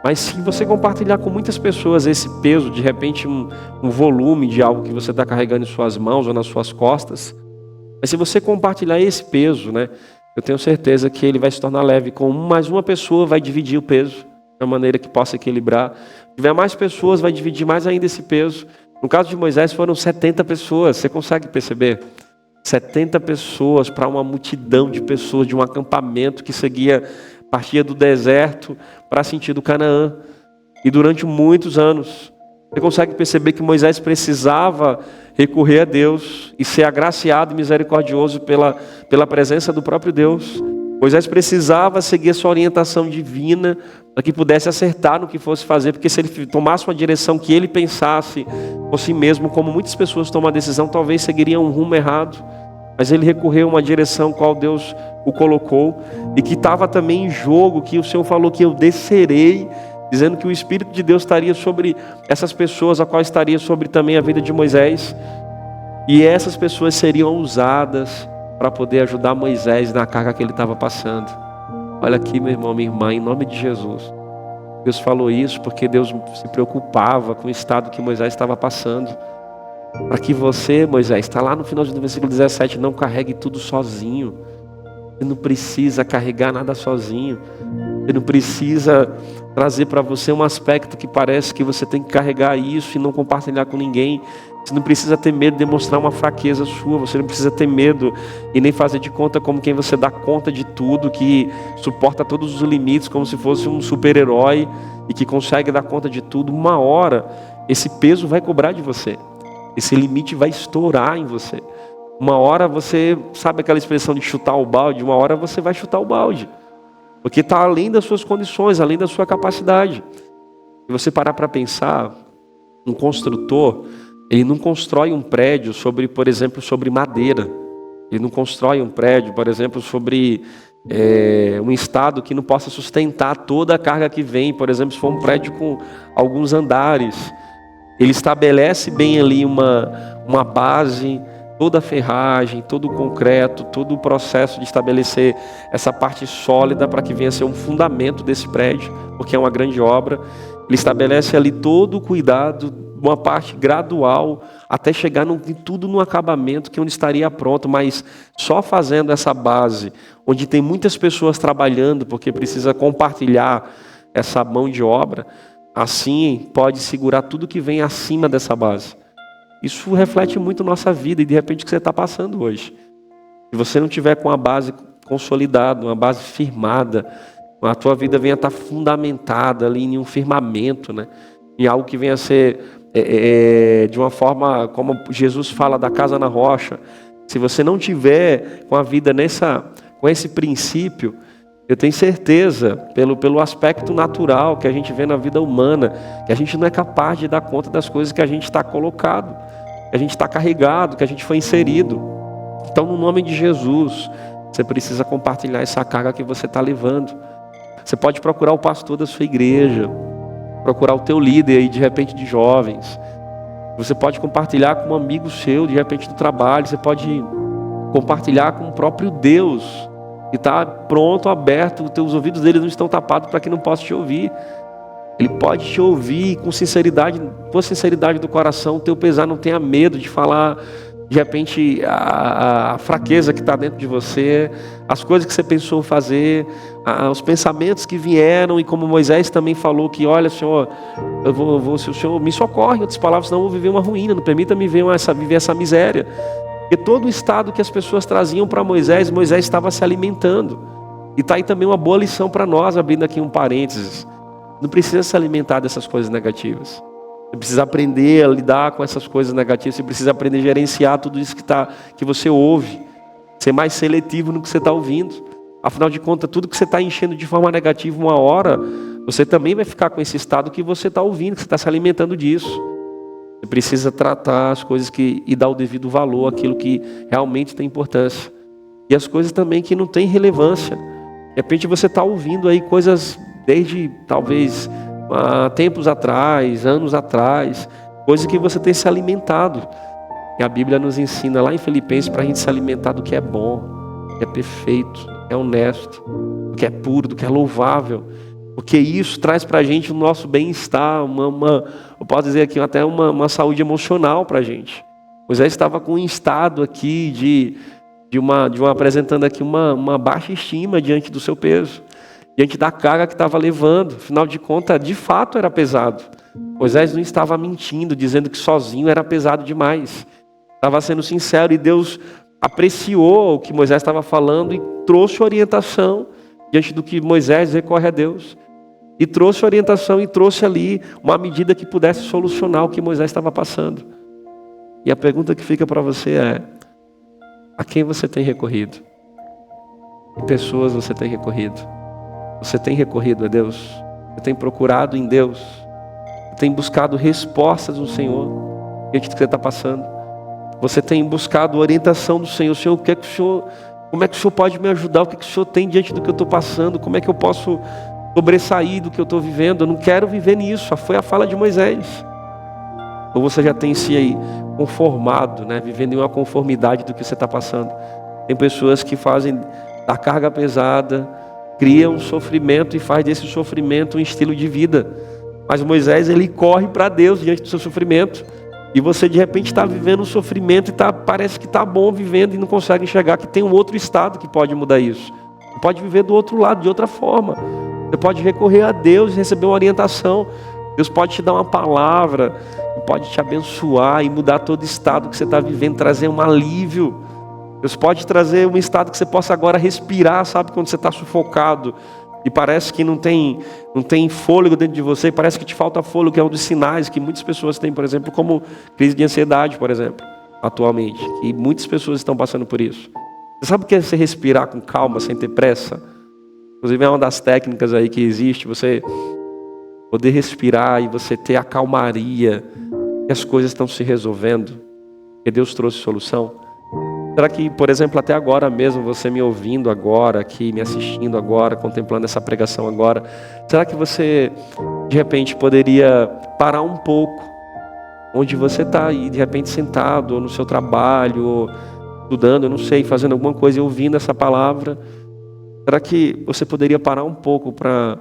Mas se você compartilhar com muitas pessoas esse peso, de repente um volume de algo que você está carregando em suas mãos ou nas suas costas, mas se você compartilhar esse peso, né, eu tenho certeza que ele vai se tornar leve. Com mais uma pessoa vai dividir o peso, de uma maneira que possa equilibrar. Se tiver mais pessoas, vai dividir mais ainda esse peso. No caso de Moisés foram 70 pessoas, você consegue perceber? 70 pessoas para uma multidão de pessoas, de um acampamento que partia do deserto para sentido Canaã. E durante muitos anos, você consegue perceber que Moisés precisava recorrer a Deus e ser agraciado e misericordioso pela presença do próprio Deus. Moisés precisava seguir a sua orientação divina para que pudesse acertar no que fosse fazer, porque se ele tomasse uma direção que ele pensasse por si mesmo, como muitas pessoas tomam a decisão, talvez seguiriam um rumo errado. Mas ele recorreu a uma direção qual Deus o colocou e que estava também em jogo, que o Senhor falou que eu descerei, dizendo que o Espírito de Deus estaria sobre essas pessoas, a qual estaria sobre também a vida de Moisés. E essas pessoas seriam usadas para poder ajudar Moisés na carga que ele estava passando. Olha aqui, meu irmão, minha irmã, em nome de Jesus. Deus falou isso porque Deus se preocupava com o estado que Moisés estava passando. Para que você, Moisés, está lá no final do versículo 17, não carregue tudo sozinho. Você não precisa carregar nada sozinho. Você não precisa trazer para você um aspecto que parece que você tem que carregar isso e não compartilhar com ninguém. Você não precisa ter medo de demonstrar uma fraqueza sua. Você não precisa ter medo e nem fazer de conta como quem você dá conta de tudo, que suporta todos os limites como se fosse um super-herói e que consegue dar conta de tudo. Uma hora, esse peso vai cobrar de você. Esse limite vai estourar em você. Uma hora você, sabe aquela expressão de chutar o balde? Uma hora você vai chutar o balde. Porque está além das suas condições, além da sua capacidade. Se você parar para pensar, um construtor, ele não constrói um prédio sobre, por exemplo, sobre madeira. Ele não constrói um prédio, por exemplo, sobre um estado que não possa sustentar toda a carga que vem. Por exemplo, se for um prédio com alguns andares, ele estabelece bem ali uma base, toda a ferragem, todo o concreto, todo o processo de estabelecer essa parte sólida para que venha a ser um fundamento desse prédio, porque é uma grande obra. Ele estabelece ali todo o cuidado, uma parte gradual, até chegar tudo no acabamento, que onde estaria pronto, mas só fazendo essa base, onde tem muitas pessoas trabalhando, porque precisa compartilhar essa mão de obra, assim pode segurar tudo que vem acima dessa base. Isso reflete muito nossa vida e de repente o que você está passando hoje. Se você não tiver com a base consolidada, uma base firmada, a tua vida venha estar fundamentada ali em um firmamento, né? Em algo que venha a ser de uma forma, como Jesus fala da casa na rocha. Se você não tiver com a vida com esse princípio, eu tenho certeza, pelo aspecto natural que a gente vê na vida humana, que a gente não é capaz de dar conta das coisas que a gente está colocado, que a gente está carregado, que a gente foi inserido. Então, no nome de Jesus, você precisa compartilhar essa carga que você está levando. Você pode procurar o pastor da sua igreja, procurar o teu líder aí, de repente, de jovens. Você pode compartilhar com um amigo seu, de repente, do trabalho. Você pode compartilhar com o próprio Deus, que está pronto, aberto. Os teus ouvidos dele não estão tapados para que não possa te ouvir. Ele pode te ouvir com sinceridade, com sinceridade do coração. O teu pesar, não tenha medo de falar, de repente, a fraqueza que está dentro de você, as coisas que você pensou fazer, os pensamentos que vieram, e como Moisés também falou que, olha, Senhor, se o Senhor me socorre, em outras palavras, senão eu vou viver uma ruína, não permita-me viver essa miséria. Porque todo o estado que as pessoas traziam para Moisés estava se alimentando. E está aí também uma boa lição para nós, abrindo aqui um parênteses. Não precisa se alimentar dessas coisas negativas. Você precisa aprender a lidar com essas coisas negativas. Você precisa aprender a gerenciar tudo isso que você ouve. Ser mais seletivo no que você está ouvindo. Afinal de contas, tudo que você está enchendo de forma negativa, uma hora, você também vai ficar com esse estado que você está ouvindo, que você está se alimentando disso. Você precisa tratar as coisas e dar o devido valor àquilo que realmente tem importância. E as coisas também que não têm relevância. De repente você está ouvindo aí coisas desde, talvez, tempos atrás, anos atrás, coisas que você tem se alimentado. E a Bíblia nos ensina lá em Filipenses para a gente se alimentar do que é bom, do que é perfeito, do que é honesto, do que é puro, do que é louvável. Porque isso traz para a gente o nosso bem-estar, eu posso dizer aqui, até uma saúde emocional para a gente. Moisés estava com um estado aqui apresentando aqui uma baixa estima diante do seu peso, diante da carga que estava levando. Afinal de contas, de fato era pesado. Moisés não estava mentindo, dizendo que sozinho era pesado demais. Estava sendo sincero, e Deus apreciou o que Moisés estava falando e trouxe orientação diante do que Moisés recorre a Deus. E trouxe orientação e trouxe ali uma medida que pudesse solucionar o que Moisés estava passando. E a pergunta que fica para você é: a quem você tem recorrido? Que pessoas você tem recorrido? Você tem recorrido a Deus? Você tem procurado em Deus? Você tem buscado respostas do Senhor diante do que você está passando? Você tem buscado orientação do Senhor? Senhor, como é que o Senhor pode me ajudar? O que o Senhor tem diante do que eu estou passando? Como é que eu posso sobressair do que eu estou vivendo? Eu não quero viver nisso. Foi a fala de Moisés. Ou você já tem se aí conformado, né? Vivendo em uma conformidade do que você está passando. Tem pessoas que fazem da carga pesada, criam um sofrimento e faz desse sofrimento um estilo de vida. Mas Moisés, ele corre para Deus diante do seu sofrimento. E você de repente está vivendo um sofrimento e parece que está bom vivendo e não consegue enxergar que tem um outro estado que pode mudar isso. Você pode viver do outro lado, de outra forma. Você pode recorrer a Deus e receber uma orientação. Deus pode te dar uma palavra, pode te abençoar e mudar todo estado que você está vivendo, trazer um alívio. Deus pode trazer um estado que você possa agora respirar, sabe? Quando você está sufocado e parece que não tem fôlego dentro de você, parece que te falta fôlego, que é um dos sinais que muitas pessoas têm, por exemplo, como crise de ansiedade, por exemplo, atualmente. E muitas pessoas estão passando por isso. Você sabe o que é você respirar com calma, sem ter pressa? Inclusive é uma das técnicas aí que existe, você poder respirar e você ter a calmaria, que as coisas estão se resolvendo, que Deus trouxe solução. Será que, por exemplo, até agora mesmo, você me ouvindo agora, aqui, me assistindo agora, contemplando essa pregação agora, será que você, de repente, poderia parar um pouco onde você está aí, de repente sentado, ou no seu trabalho, ou estudando, eu não sei, fazendo alguma coisa e ouvindo essa palavra, será que você poderia parar um pouco para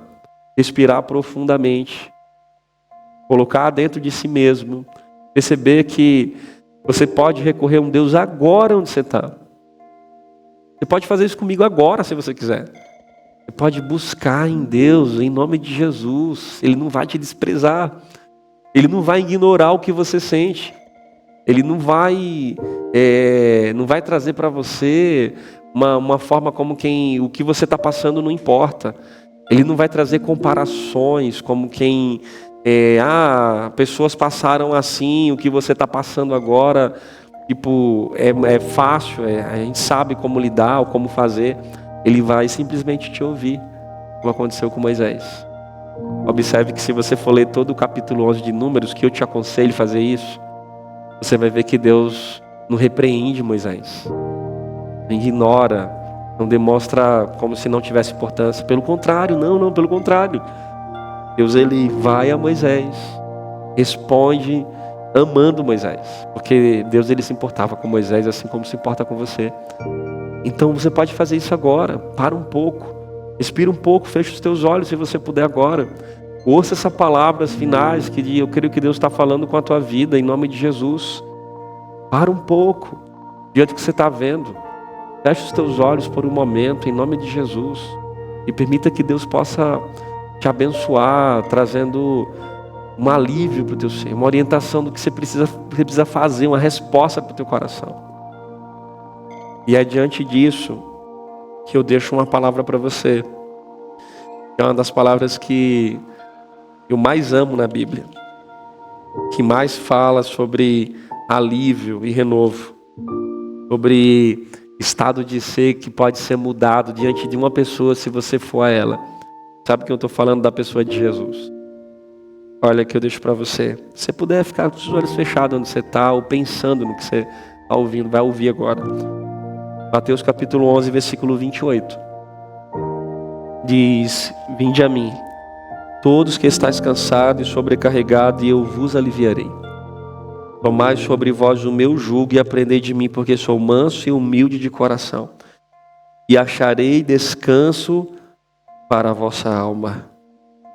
respirar profundamente, colocar dentro de si mesmo, perceber que você pode recorrer a um Deus agora onde você está. Você pode fazer isso comigo agora, se você quiser. Você pode buscar em Deus, em nome de Jesus. Ele não vai te desprezar. Ele não vai ignorar o que você sente. Ele não vai trazer para você uma forma como o que você está passando não importa. Ele não vai trazer comparações como pessoas passaram assim, o que você está passando agora, é fácil, a gente sabe como lidar ou como fazer. Ele vai simplesmente te ouvir, como aconteceu com Moisés. Observe que se você for ler todo o capítulo 11 de Números, que eu te aconselho a fazer isso, você vai ver que Deus não repreende Moisés, não ignora, não demonstra como se não tivesse importância. Pelo contrário, pelo contrário. Deus, ele vai a Moisés, responde amando Moisés, porque Deus, ele se importava com Moisés assim como se importa com você. Então você pode fazer isso agora. Para um pouco, respira um pouco, fecha os teus olhos se você puder agora. Ouça essas palavras finais que eu creio que Deus está falando com a tua vida, em nome de Jesus. Para um pouco, diante do que você está vendo. Fecha os teus olhos por um momento, em nome de Jesus. E permita que Deus possa te abençoar, trazendo um alívio para o teu ser, uma orientação do que você precisa fazer, uma resposta para o teu coração. E é diante disso que eu deixo uma palavra para você. É uma das palavras que eu mais amo na Bíblia, que mais fala sobre alívio e renovo, sobre estado de ser que pode ser mudado diante de uma pessoa se você for a ela. Sabe que eu estou falando da pessoa de Jesus? Olha, que eu deixo para você. Se você puder ficar com os olhos fechados onde você está, ou pensando no que você está ouvindo, vai ouvir agora. Mateus capítulo 11, versículo 28. Diz: vinde a mim, todos que estáis cansados e sobrecarregados, e eu vos aliviarei. Tomai sobre vós o meu jugo e aprendei de mim, porque sou manso e humilde de coração, e acharei descanso para a vossa alma,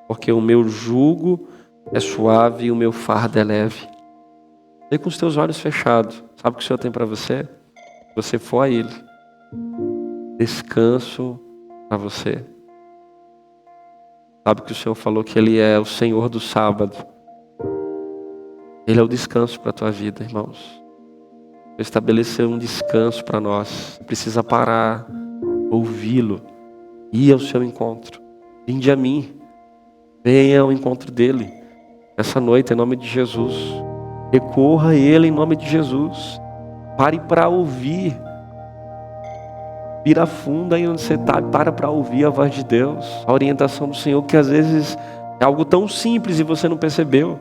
porque o meu jugo é suave e o meu fardo é leve. E com os teus olhos fechados, sabe o que o Senhor tem para você? Se você for a Ele, descanso para você. Sabe que o Senhor falou que Ele é o Senhor do sábado. Ele é o descanso para a tua vida, irmãos. Ele estabeleceu um descanso para nós. Precisa parar, ouvi-lo, ir ao seu encontro. Vinde a mim, venha ao encontro dele essa noite, em nome de Jesus. Recorra a Ele em nome de Jesus. Pare para ouvir. Vira fundo aí onde você está. Para ouvir a voz de Deus, a orientação do Senhor, que às vezes é algo tão simples e você não percebeu.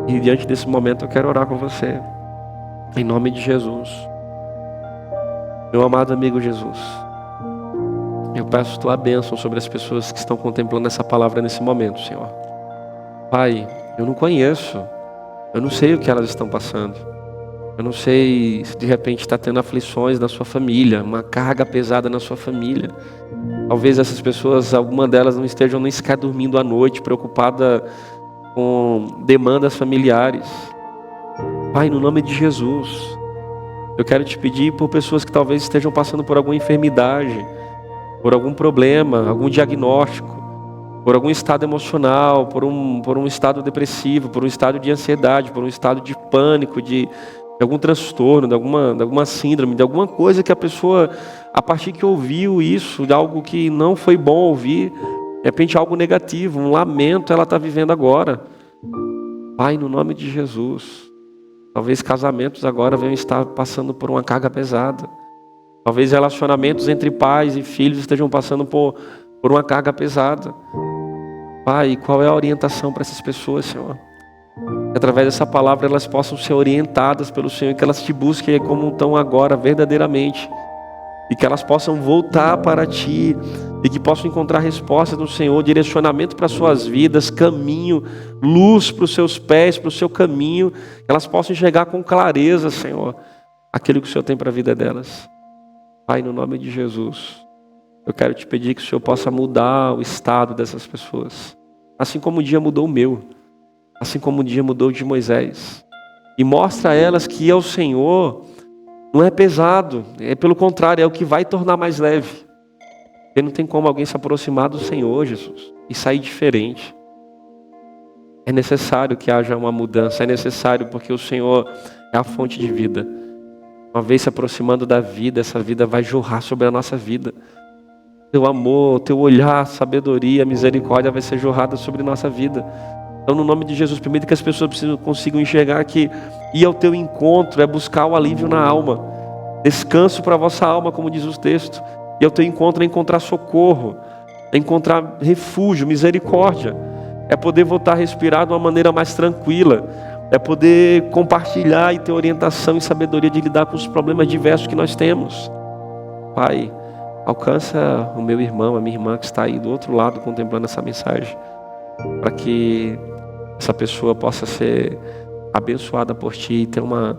E diante desse momento eu quero orar com você, em nome de Jesus. Meu amado amigo Jesus, eu peço tua bênção sobre as pessoas que estão contemplando essa palavra nesse momento, Senhor. Pai, eu não conheço, eu não sei o que elas estão passando. Eu não sei se de repente está tendo aflições na sua família, uma carga pesada na sua família. Talvez essas pessoas, alguma delas não estejam nem sequer dormindo à noite, preocupada com demandas familiares. Pai, no nome de Jesus, eu quero te pedir por pessoas que talvez estejam passando por alguma enfermidade, por algum problema, algum diagnóstico, por algum estado emocional, por um estado depressivo, por um estado de ansiedade, por um estado de pânico, de algum transtorno, de alguma síndrome, de alguma coisa que a pessoa, a partir que ouviu isso, de algo que não foi bom ouvir, de repente algo negativo, um lamento ela está vivendo agora. Pai, no nome de Jesus, talvez casamentos agora venham estar passando por uma carga pesada. Talvez relacionamentos entre pais e filhos estejam passando por uma carga pesada. Pai, qual é a orientação para essas pessoas, Senhor? Que através dessa palavra elas possam ser orientadas pelo Senhor, que elas te busquem como estão agora verdadeiramente. e que elas possam voltar para Ti, e que possam encontrar resposta no Senhor, direcionamento para suas vidas, caminho, luz para os seus pés, para o seu caminho, que elas possam enxergar com clareza, Senhor, aquilo que o Senhor tem para a vida delas. Pai, no nome de Jesus, eu quero Te pedir que o Senhor possa mudar o estado dessas pessoas, assim como um dia mudou o meu, assim como um dia mudou o de Moisés, e mostra a elas que ao Senhor não é pesado, é pelo contrário, é o que vai tornar mais leve. Porque não tem como alguém se aproximar do Senhor, Jesus, e sair diferente. É necessário que haja uma mudança, é necessário porque o Senhor é a fonte de vida. Uma vez se aproximando da vida, essa vida vai jorrar sobre a nossa vida. Teu amor, Teu olhar, sabedoria, misericórdia vai ser jorrada sobre a nossa vida. Então, no nome de Jesus, permita que as pessoas consigam enxergar que ir ao Teu encontro é buscar o alívio na alma. Descanso para a vossa alma, como diz o texto. E ao Teu encontro é encontrar socorro, é encontrar refúgio, misericórdia. É poder voltar a respirar de uma maneira mais tranquila. É poder compartilhar e ter orientação e sabedoria de lidar com os problemas diversos que nós temos. Pai, alcança o meu irmão, a minha irmã que está aí do outro lado contemplando essa mensagem. Para que essa pessoa possa ser abençoada por Ti e ter um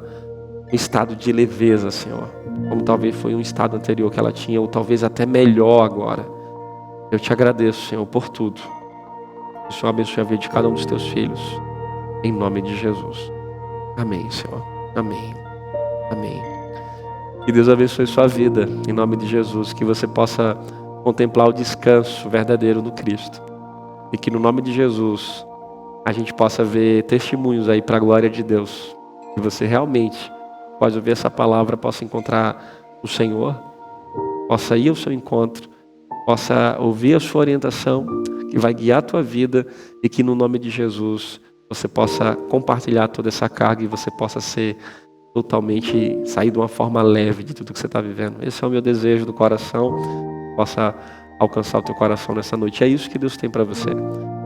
estado de leveza, Senhor, como talvez foi um estado anterior que ela tinha, ou talvez até melhor agora. Eu Te agradeço, Senhor, por tudo. Que o Senhor abençoe a vida de cada um dos Teus filhos, em nome de Jesus. Amém, Senhor. Amém. Amém. Que Deus abençoe sua vida, em nome de Jesus, que você possa contemplar o descanso verdadeiro no Cristo, e que no nome de Jesus a gente possa ver testemunhos aí para a glória de Deus, que você realmente pode ouvir essa palavra, possa encontrar o Senhor, possa ir ao seu encontro, possa ouvir a sua orientação, que vai guiar a tua vida, e que no nome de Jesus você possa compartilhar toda essa carga e você possa ser totalmente, sair de uma forma leve de tudo que você está vivendo. Esse é o meu desejo do coração, possa alcançar o teu coração nessa noite. É isso que Deus tem para você,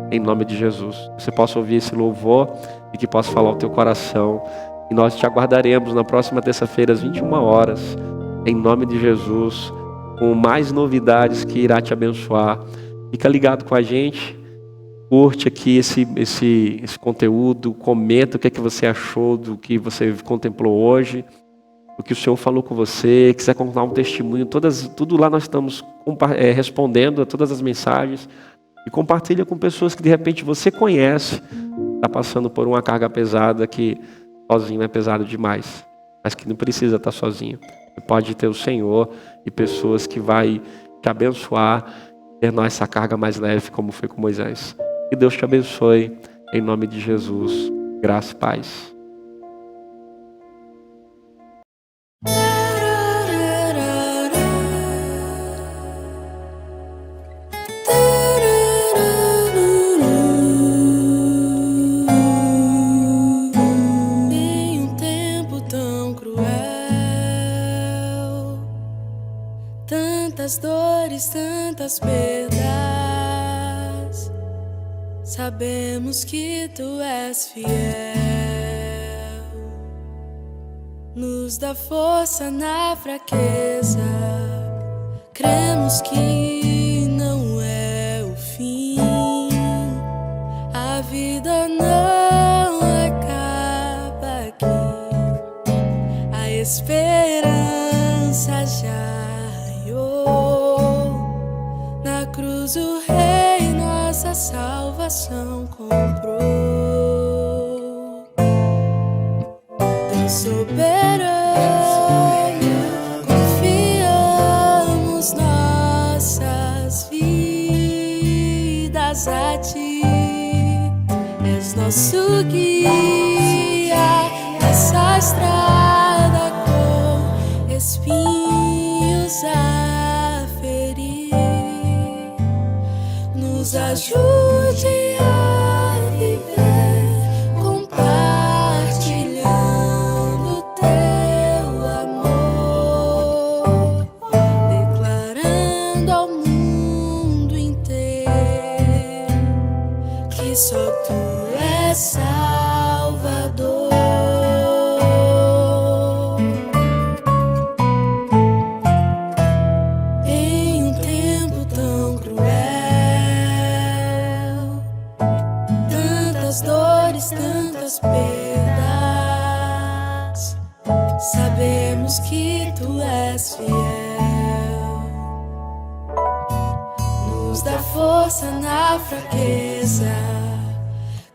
em nome de Jesus. Você possa ouvir esse louvor e que possa falar ao teu coração. E nós te aguardaremos na próxima terça-feira, às 21 horas, em nome de Jesus, com mais novidades que irá te abençoar. Fica ligado com a gente, curte aqui esse conteúdo, comenta o que é que você achou do que você contemplou hoje, o que o Senhor falou com você, quiser contar um testemunho, tudo lá nós estamos respondendo a todas as mensagens, e compartilha com pessoas que de repente você conhece, está passando por uma carga pesada que sozinho é pesado demais, mas que não precisa estar sozinho. Você pode ter o Senhor e pessoas que vai te abençoar, tornar essa carga mais leve, como foi com Moisés. Que Deus te abençoe, em nome de Jesus. Graça e paz. Tantas dores, tantas perdas, sabemos que Tu és fiel, nos dá força na fraqueza, cremos que não é o fim, a vida não acaba aqui, a esperança já na cruz o Rei nossa salvação comprou. Deus soberano, confiamos nossas vidas a Ti. És nosso guia nessa estrada com espinhos a ferir. Nos ajude a viver compartilhando Teu amor, declarando ao mundo inteiro que só Tu és Salvador. cremos que tu és fiel. Nos dá força na fraqueza,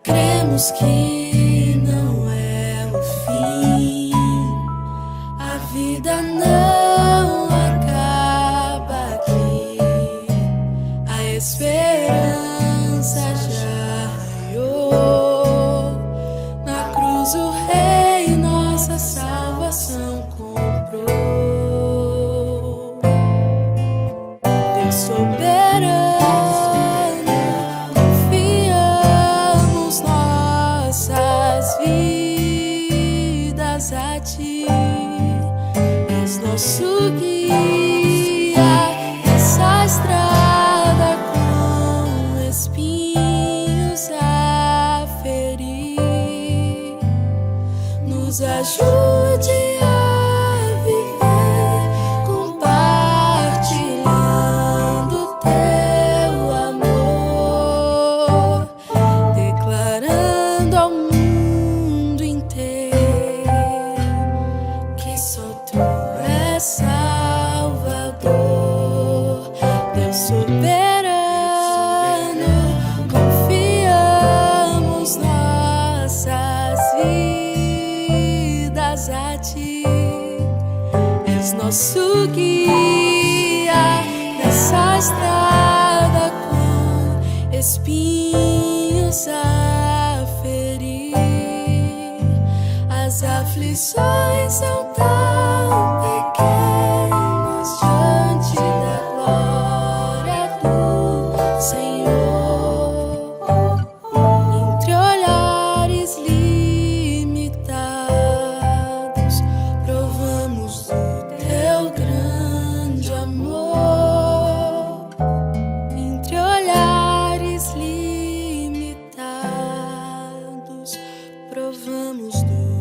cremos que não é o fim. A vida não acaba aqui, a esperança já raiou. Na cruz o Rei nossa salvação comprou. Deus soberano, confiamos nossas vidas a ti. És nosso guia nessa estrada com espinhos a ferir. Nos ajude a viver compartilhando teu amor, declarando ao mundo inteiro que só tu és Salvador. Deus soberano, confiamos nossas vidas a ti. És nosso guia nessa estrada com espinhos a ferir. As aflições são tão pequenas diante da glória do Senhor. Entre olhares limitados, provamos do teu grande amor. Entre olhares limitados, provamos do